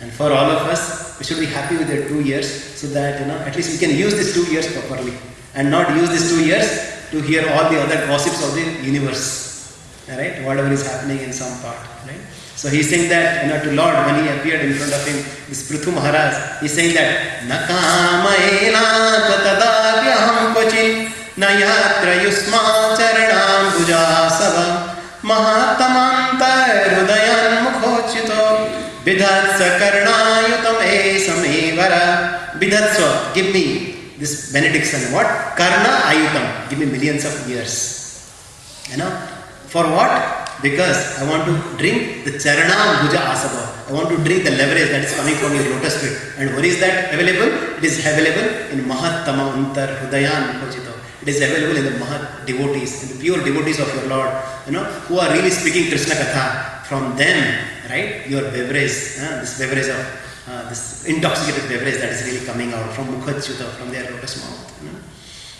And for all of us, we should be happy with the 2 years so that at least we can use these 2 years properly and not use these 2 years to hear all the other gossips of the universe. Right? Whatever is happening in some part. Right? So he's saying that to Lord, when he appeared in front of him, this Prithu Maharaj, he's saying that Nakamaena tatadavyaham kvachin nayatra yusma charanam bujasava mahatamantar hudayan mukhochito vidhatsa karnayutam esamevara. Vidhatsa, give me this benediction. What? Karna ayutam, give me millions of years. For what? Because I want to drink the Charanam Bhuja Asava. I want to drink the leverage that is coming from your lotus feet. And where is that available? It is available in Mahattama Antar Hudayan Kochito. It is available in the Mahat devotees, in the pure devotees of your Lord, who are really speaking Krishna Katha. From them, right, your beverage, this beverage of, this intoxicated beverage that is really coming out from Mukhachyuta, from their lotus mouth.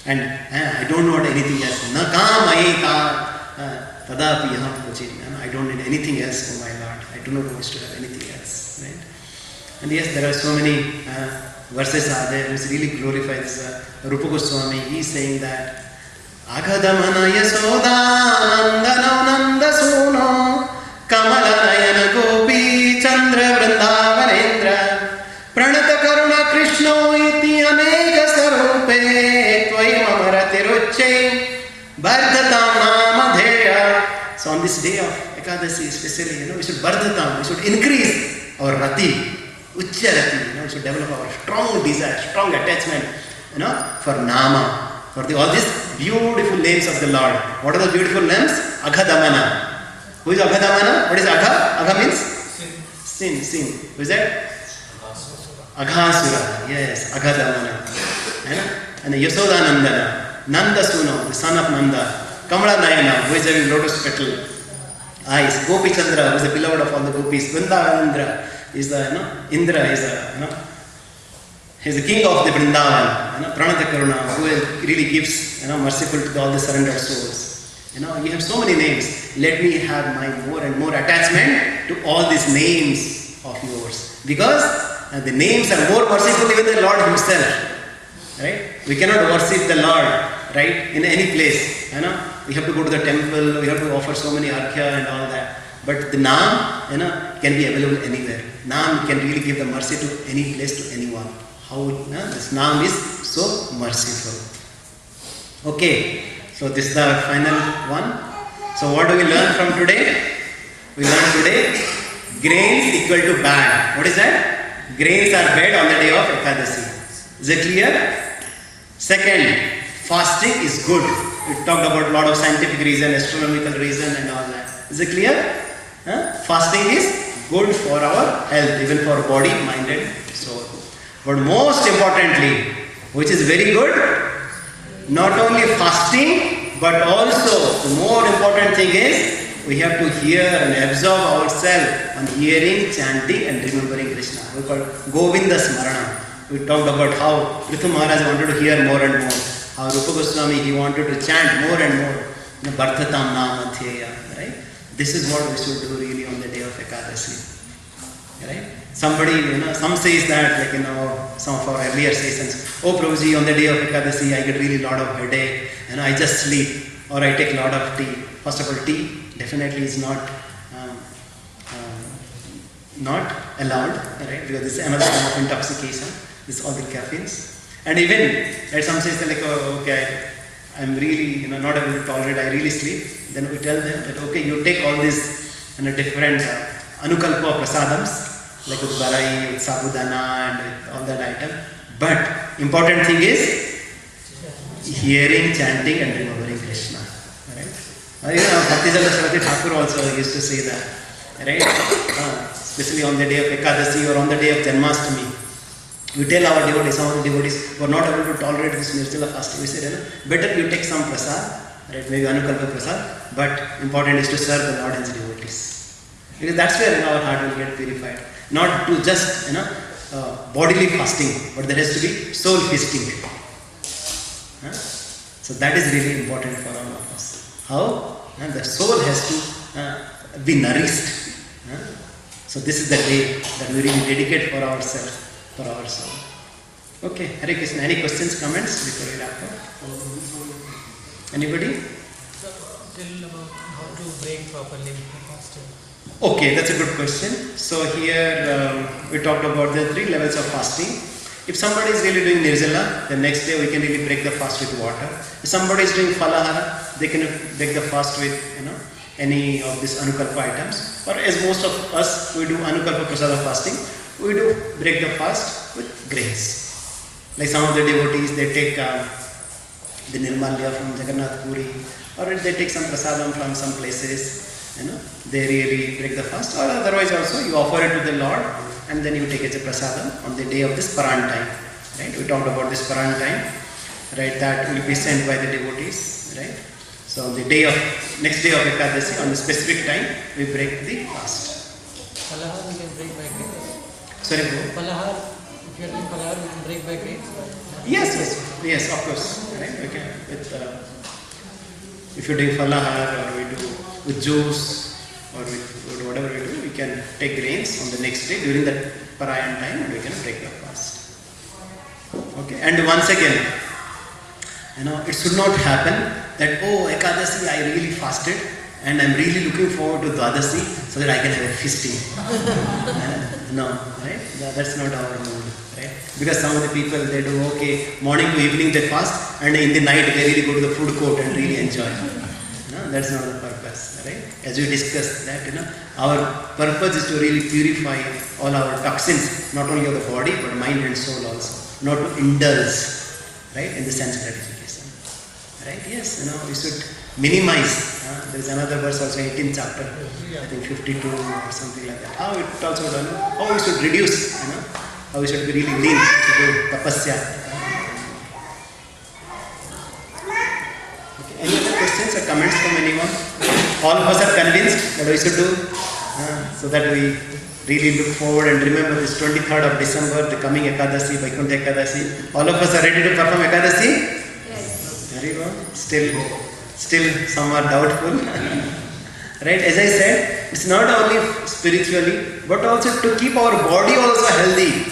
And I don't want anything else. Nakamayeta. Tadapi yaham kochin. I don't need anything else for my Lord. I do not wish to have anything else. Right? And yes, there are so many verses are there which really glorify this. Rupa Goswami, he is saying that Aghadamana yasoda nandana suno kamalanayana gopi chandra vrindavanendra pranata karuna krishno iti aneka sarupe tvai mamaratirucche Bardhatam Namadheya. So on this day of Ekadashi especially, we should Bardhatam, we should increase our Rati. Uchcharati, you should develop our strong desire, strong attachment, for Nama, for all these beautiful names of the Lord. What are the beautiful names? Aghadamana. Who is Aghadamana? What is Agha? Agha means? Sin. Who is that? Aghasura. Yes, Aghadamana. And Yasodanandana, Nanda Suno, the son of Nanda. Kamala Nayana, who is having lotus petal eyes. Gopi Chandra, who is the beloved of all the gopis. Vrindavanandra is the, Indra is the, he is the king of the Vrindavan. Pranata Karuna, who really gives, merciful to all the surrendered souls. You have so many names. Let me have my more and more attachment to all these names of yours. Because the names are more merciful even than the Lord himself. Right? We cannot worship the Lord, right, in any place. We have to go to the temple, we have to offer so many arghya and all that. But the Naam, can be available anywhere. Naam can really give the mercy to any place, to anyone. How this Naam is so merciful. Okay, so this is the final one. So what do we learn from today? We learn today, grains equal to bad. What is that? Grains are bad on the day of Ekadashi. Is it clear? Second, fasting is good. We talked about a lot of scientific reason, astronomical reason and all that. Is it clear? Fasting is good for our health, even for body, mind and soul. But most importantly, which is very good, not only fasting, but also the more important thing is we have to hear and absorb ourselves on hearing, chanting and remembering Krishna. We call Govinda Smarana. We talked about how Prithu Maharaj wanted to hear more and more. How Rupa Goswami, he wanted to chant more and more. Bhartatam Nama Dhyeya. Right? This is what we should do really on the day of Ekadashi. Right? Somebody, some says that, some of our earlier sessions, oh Prabhuji, on the day of Ekadashi, I get really lot of headache, and I just sleep, or I take a lot of tea. First of all, tea definitely is not allowed, right? Because this is another form of intoxication. This is all the caffeines. And even, some says okay, I'm really not able to tolerate, I really sleep. Then we tell them that, okay, you take all these different anukalpa prasadams, like with barai, with sabudana, and with all that item. But important thing is hearing, chanting, and remembering Krishna. Right? Bhaktijala Saraswati Thakur also used to say that. Right? Especially on the day of Ekadashi or on the day of Janmashtami. We tell our devotees, some of the devotees who are not able to tolerate this Nirjala fasting, we say, better you take some prasad, right? Maybe Anukalpa prasad, but important is to serve the Lord and His devotees. Because that's where our heart will get purified. Not to just, bodily fasting, but there has to be soul feasting. So that is really important for all of us. How? The soul has to be nourished. So this is the day that we really dedicate for ourselves. For our soul. Okay, Hare Krishna. Any questions, comments before we wrap up? Anybody? Tell about how to break properly the fasting. Okay, that's a good question. So here we talked about the 3 levels of fasting. If somebody is really doing Nirjala, the next day we can really break the fast with water. If somebody is doing Falahara, they can break the fast with any of these Anukalpa items. Or as most of us, we do Anukalpa Prasada fasting. We do break the fast with grains. Like some of the devotees, they take the Nirmalya from Jagannath Puri, or they take some prasadam from some places, they really break the fast. Or otherwise also, you offer it to the Lord, and then you take it as a prasadam on the day of this Paran time. Right? We talked about this Paran time, right? That will be sent by the devotees, right? So on the next day of Ekadashi, on the specific time, we break the fast. Palahar we can break by grains. Sorry, Palahar, if you are doing palahar, we can break by grains. Yes, of course. Right? Okay. If you're doing falahar or we do with juice or with whatever we do, we can take grains on the next day during that Parayan time and we can break the fast. Okay. And once again, it should not happen that, oh, Ekadashi, I really fasted and I'm really looking forward to Dwadashi so that I can have a feasting. No, right? That's not our mood, right? Because some of the people, they do, okay, morning to evening they fast and in the night they really go to the food court and really enjoy. No, that's not the purpose, right? As we discussed that, Our purpose is to really purify all our toxins, not only of the body, but mind and soul also. Not to indulge, right, in the sense gratification. Right? Yes, we should minimize. There is another verse also, 18th chapter, I think 52 or something like that. How it also done, how we should reduce, how we should be really lean to do tapasya. Okay. Any other questions or comments from anyone? All of us are convinced that we should do, so that we really look forward and remember this 23rd of December, the coming Ekadashi, Vaikuntha Ekadashi. All of us are ready to perform Ekadashi? Yes. Very well. Still some are doubtful. Right? As I said, it's not only spiritually, but also to keep our body also healthy.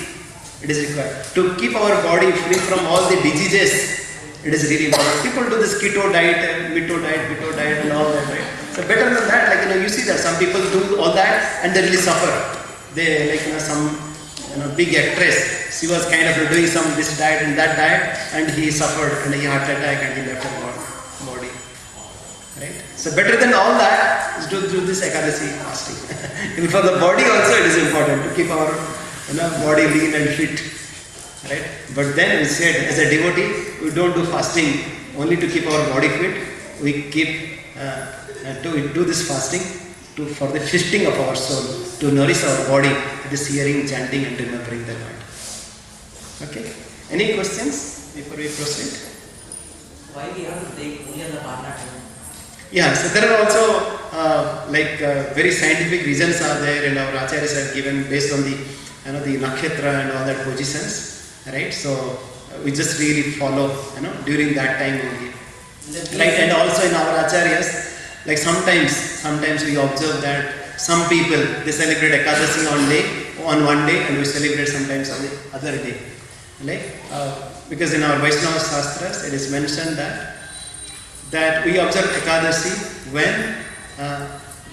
It is required. To keep our body free from all the diseases, it is really important. People do this keto diet, keto diet and all that, right? So better than that, you see that some people do all that and they really suffer. They some big actress, she was kind of doing some this diet and that diet, and he suffered and he heart attack and he left her body. Right? So better than all that is to do this Ekadashi fasting. And for the body also it is important to keep our body lean and fit. Right? But then we said, as a devotee, we don't do fasting only to keep our body fit. We keep to do this fasting for the feasting of our soul, to nourish our body. It is hearing, chanting, and remembering the Lord. Okay. Any questions before we proceed? Why we have to take only on the Parna time? Yeah, so there are also very scientific reasons are there, and our acharyas have given based on the the nakshatra and all that positions, right? So we just really follow during that time only, right? And also in our acharyas, like sometimes we observe that some people they celebrate Ekadashi on one day, and we celebrate sometimes on the other day, because in our Vaishnava Shastras it is mentioned that we observe Ekadashi when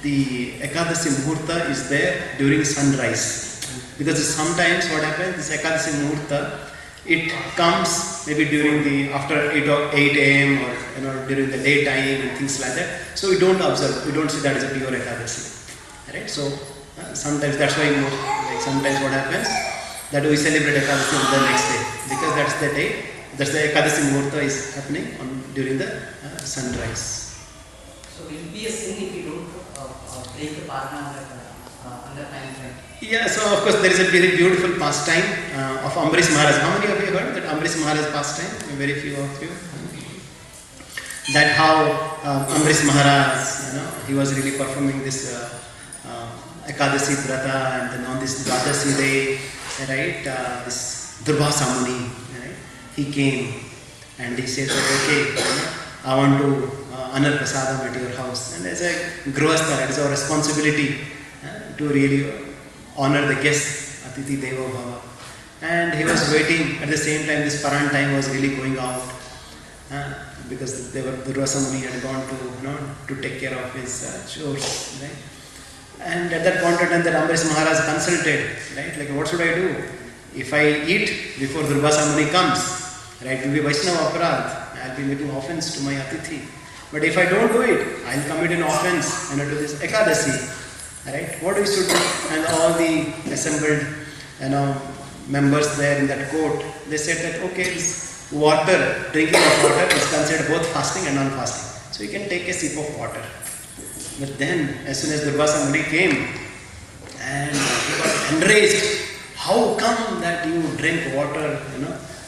the Ekadashi Muhurta is there during sunrise. Because sometimes what happens, this Ekadashi Muhurta, it comes maybe during after 8 a.m. or during the daytime and things like that. So we don't observe, we don't see that as a pure Ekadashi. Right? So sometimes that's why sometimes what happens, that we celebrate Ekadashi on the next day. Because that's the day, that's the Ekadashi Muhurta is happening during the sunrise. So will it be a sin if you don't break the Parna on the time frame? Yeah, so of course there is a very beautiful pastime of Ambrish Maharaj. How many of you heard that Ambrish Maharaj pastime? Very few of you. That how Ambrish Maharaj, he was really performing this Ekadashi Vrata, and then on this Dwadashi day, right, this Durvasa Muni, right, he came and he said that, okay, I want to honor prasadam at your house. And as a grihastha, it is our responsibility to really honor the guest, Atithi Devo Bhava. And he was waiting. At the same time, this Paran time was really going out, because Durvasa Muni had gone to take care of his chores, right? And at that point in time, the Ambrish Maharaj consulted, right? Like, what should I do? If I eat before Durvasa Muni comes, right, it will be Vaishnava Aparadh. I will be making offense to my Atithi. But if I don't do it, I will commit an offense to this Ekadashi. Right? What we should do? And all the assembled members there in that court, they said that, okay, this water, drinking of water is considered both fasting and non-fasting. So you can take a sip of water. But then, as soon as Durvasa Muni came, and he got enraged, how come that you drink water,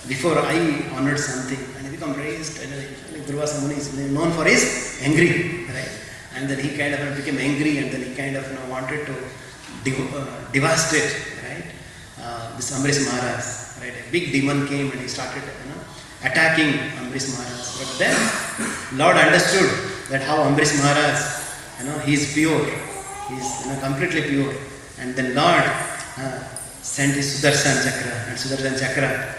before I honored something? And he became raised, and like Durvasa Muni is known for his angry, right? And then he kind of became angry, and then he kind of wanted to devastate, right? This Ambrish Maharaj, right? A big demon came and he started attacking Ambrish Maharaj. But then Lord understood that how Ambrish Maharaj, he is pure, he is completely pure. And then Lord sent his Sudarshan Chakra, and Sudarshan Chakra,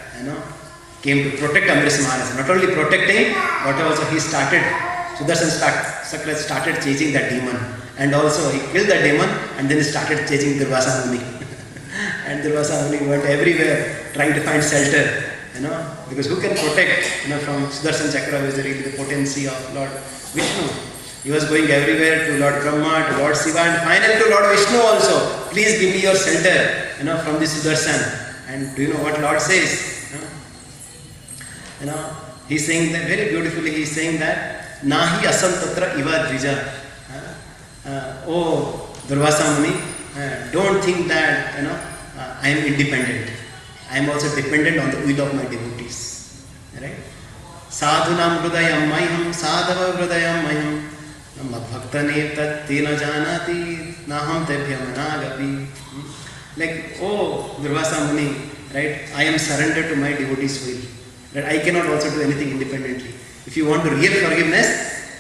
came to protect Ambrish Maharaj. Not only protecting, but also he started. Sudarshan Chakra started chasing that demon, and also he killed the demon, and then he started chasing Durvasa Muni. And Durvasa Muni went everywhere trying to find shelter, because who can protect from Sudarshan Chakra, is really the potency of Lord Vishnu. He was going everywhere to Lord Brahma, to Lord Shiva, and finally to Lord Vishnu also. Please give me your shelter, from the Sudarshan. And do you know what Lord says? He's saying that very beautifully. He's saying that Nahi asam tatra iva dvija. Oh Durvasa Muni, don't think that I am independent. I am also dependent on the will of my devotees. Right? Sadhunam hrudayam mayam sadhava hrudayam mayam madbhaktane tat tena janati naham tebhyam anagapi. Like, oh Durvasa Muni, right? I am surrendered to my devotees' will. Right? I cannot also do anything independently. If you want to real forgiveness,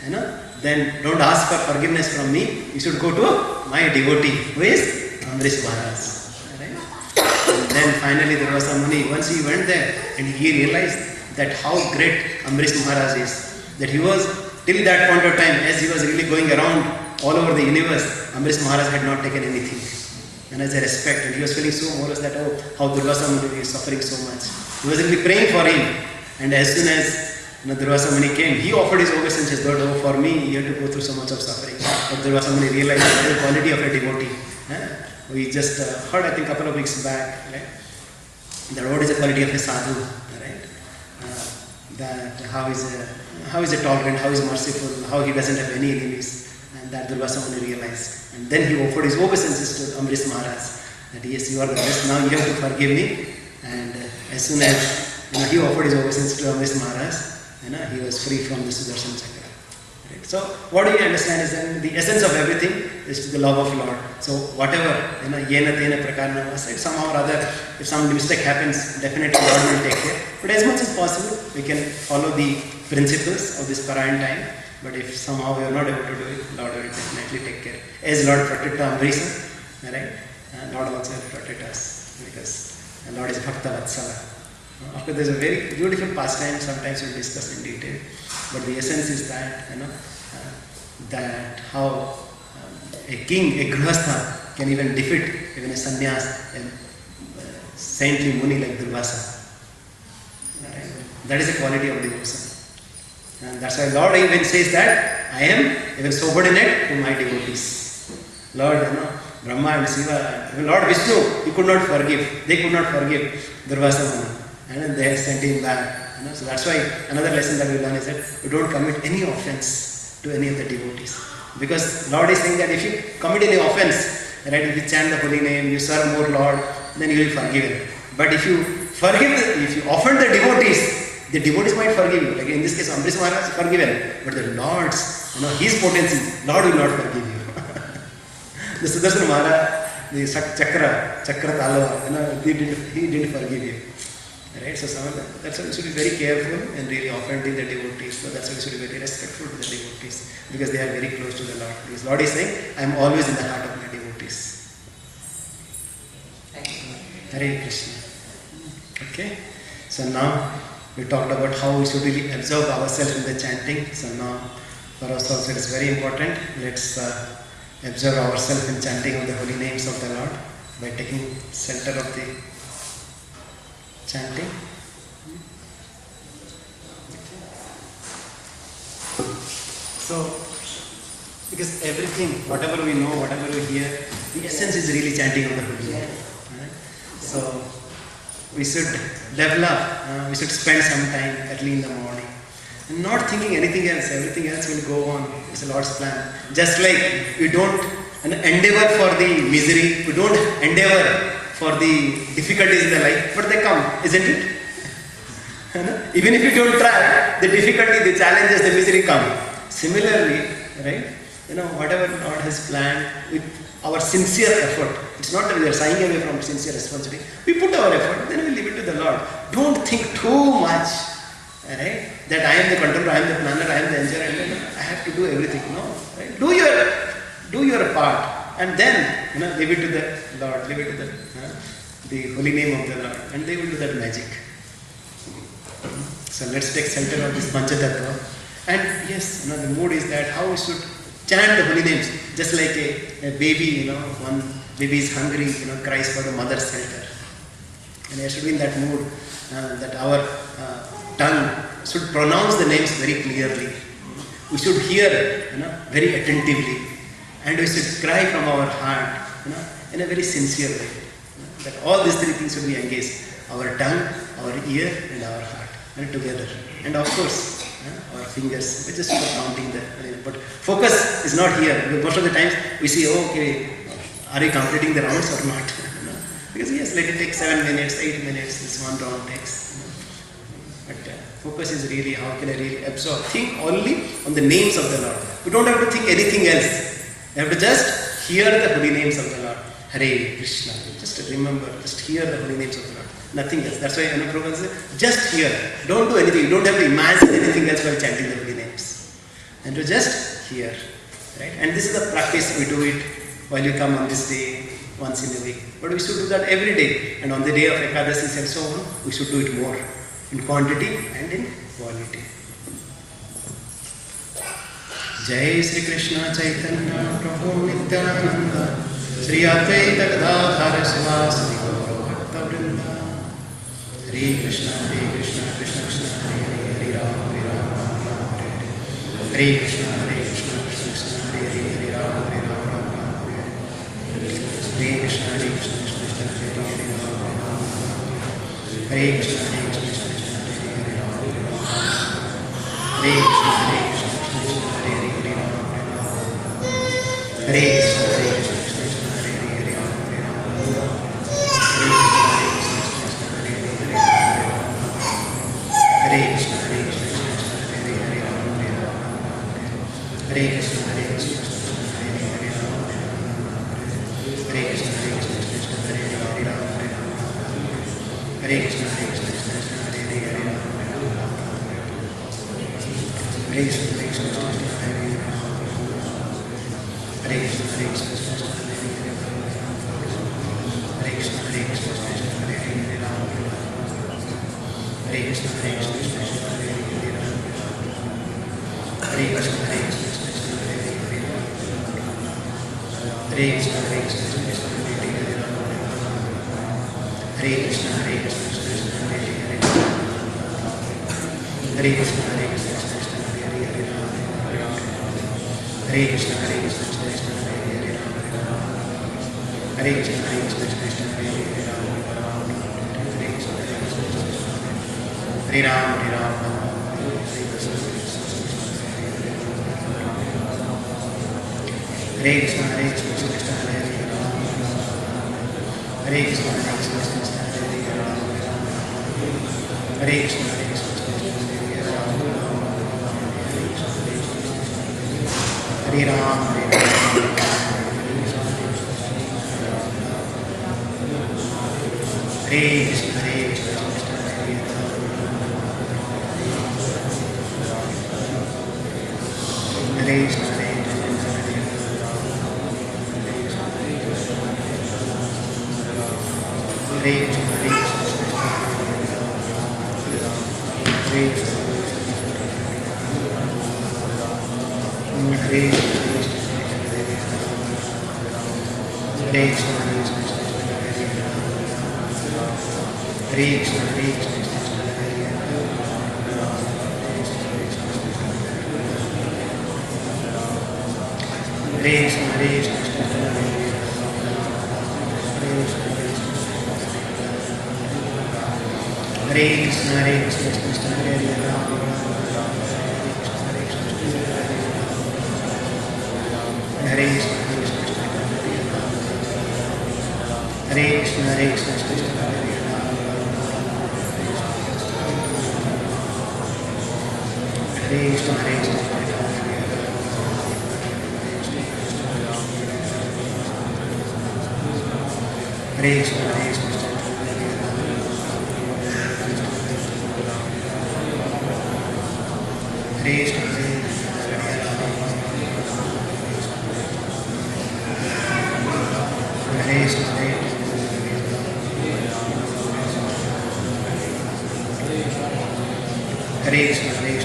then don't ask for forgiveness from me. You should go to my devotee, who is Amrish Maharaj. Right? And then finally Durvasa Muni, once he went there and he realized that how great Amrish Maharaj is, that he was, till that point of time, as he was really going around all over the universe, Amrish Maharaj had not taken anything. And as a respect, and he was feeling so morose that, oh, how Durvasa Muni is suffering so much. He was really praying for him. And as soon as Durvasa Muni came, he offered his obeisances, but oh, for me, you have to go through so much of suffering. But Durvasa Muni realized the quality of a devotee. We just heard, I think, a couple of weeks back, right? That what is the quality of a sadhu, right? That how is a tolerant, how is merciful, how he doesn't have any enemies. And that Durvasa Muni realized. And then he offered his obeisances to Amrish Maharaj. That yes, you are the best, now you have to forgive me. And as soon as he offered his obeisance to Amrish Maharaj, he was free from the Sudarshan Chakra. Right? So what we understand is that the essence of everything is to the love of Lord. So whatever, yena tena prakarna was, somehow or other, if some mistake happens, definitely Lord will take care. But as much as possible, we can follow the principles of this Parayan time. But if somehow we are not able to do it, Lord will definitely take care. As Lord protected Amrisha, right? Lord also will protect us, because Lord is Bhakta Vatsala. Of course, there is a very beautiful pastime. Sometimes we'll discuss in detail, but the essence is that that how a king, a grihastha, can even defeat even a sannyas, a saintly muni like Durvasa. Right? That is the quality of devotion, and that's why Lord even says that I am even subordinate to my devotees. Lord, Brahma and Shiva, even Lord Vishnu, he could not forgive. They could not forgive Durvasa Muni. And they have sent him back. So that's why another lesson that we learn is that you don't commit any offense to any of the devotees. Because Lord is saying that if you commit any offense, right, if you chant the holy name, you serve more Lord, then you will forgive him. But if you offend the devotees might forgive you. Like in this case, Amrish Maharaj forgiven. But the Lord's, his potency, Lord will not forgive you. The Sudarshan Maharaj, the Chakra Talwa, he didn't forgive you. Right? So that's why we should be very careful and really offending the devotees. So that's why we should be very respectful to the devotees, because they are very close to the Lord. Because Lord is saying, I am always in the heart of my devotees. Thank you. Hare Krishna. Okay? So now we talked about how we should really absorb ourselves in the chanting. So now for us also it is very important. Let's observe ourselves in chanting of the holy names of the Lord by taking center of the chanting. So, because everything, whatever we know, whatever we hear, the essence is really chanting of the holy name. Right? So, we should develop, we should spend some time early in the morning and not thinking anything else. Everything else will go on. It's the Lord's plan. Just like we don't endeavor for the misery, we don't endeavor for the difficulties in the life, but they come, isn't it? Even if you don't try, the difficulty, the challenges, the misery come. Similarly, right? Whatever Lord has planned with our sincere effort, it's not that we are shying away from sincere responsibility. We put our effort, then we leave it to the Lord. Don't think too much, right? That I am the controller, I am the planner, I am the engineer, I have to do everything. No, right? Do your part, and then leave it to the Lord, leave it to the holy name of the Lord, and they will do that magic. So let's take shelter of this Panchatattva. And yes, the mood is that how we should chant the holy names, just like a baby, one baby is hungry, cries for the mother's shelter. And I should be in that mood, that our tongue should pronounce the names very clearly. We should hear, very attentively, and we should cry from our heart, in a very sincere way. That all these three things should be engaged: our tongue, our ear, and our heart, and together. And of course, our fingers. We're just counting the. But focus is not here. Most of the times we see, okay, are we completing the rounds or not? Because yes, let it take 7 minutes, 8 minutes. This one round takes. But focus is really, how can I really absorb? Think only on the names of the Lord. We don't have to think anything else. You have to just hear the holy names of the Lord. Hare Krishna. Just remember, just hear the holy names of the Lord. Nothing else. That's why Prabhupada says, just hear. Don't do anything. You don't have to imagine anything else while chanting the holy names. And to just hear. Right? And this is the practice. We do it while you come on this day, once in a week. But we should do that every day. And on the day of Ekadashi and so on, we should do it more. In quantity and in quality. Jai Sri Krishna Chaitanya Prabhu Nityananda Sri Advaita Gadadhara Sivasadi Gaura Bhakta Vrinda Hare Krishna Krishna Krishna Hare Hare Hare Rama Rama Hare Hare Hare Krishna Krishna Krishna Hare Hare Hare Rama Rama Hare Hare Hare Krishna Krishna Krishna Hare Hare Hare Rama Hare Krishna Krishna Hare Krishna Hare Krishna Hare Krishna Hare Hare Hare Krishna Hare Krishna Hare Krishna Hare Krishna Hare Krishna Hare Krishna Hare Hare Krishna Hare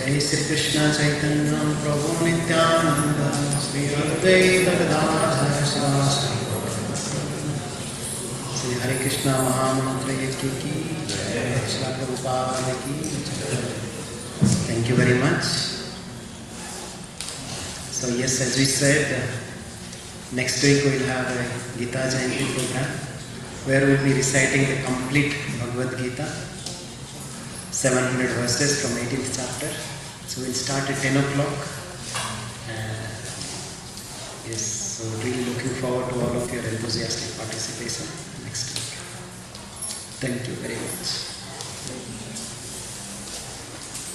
Jai Sri Krishna Chaitanya Prabhu Nityananda Sri Advaita Gadadhar Sivasri Sri Hare Krishna Mahamantra Yaki Ki Jai Sri Prabhupada Ki Jai. Thank you very much. So yes, as we said, next week we will have a Gita Jayanti program where we will be reciting the complete Bhagavad Gita, 700 verses from 18th chapter. So we'll start at 10 o'clock. Yes, so really looking forward to all of your enthusiastic participation next week. Thank you very much.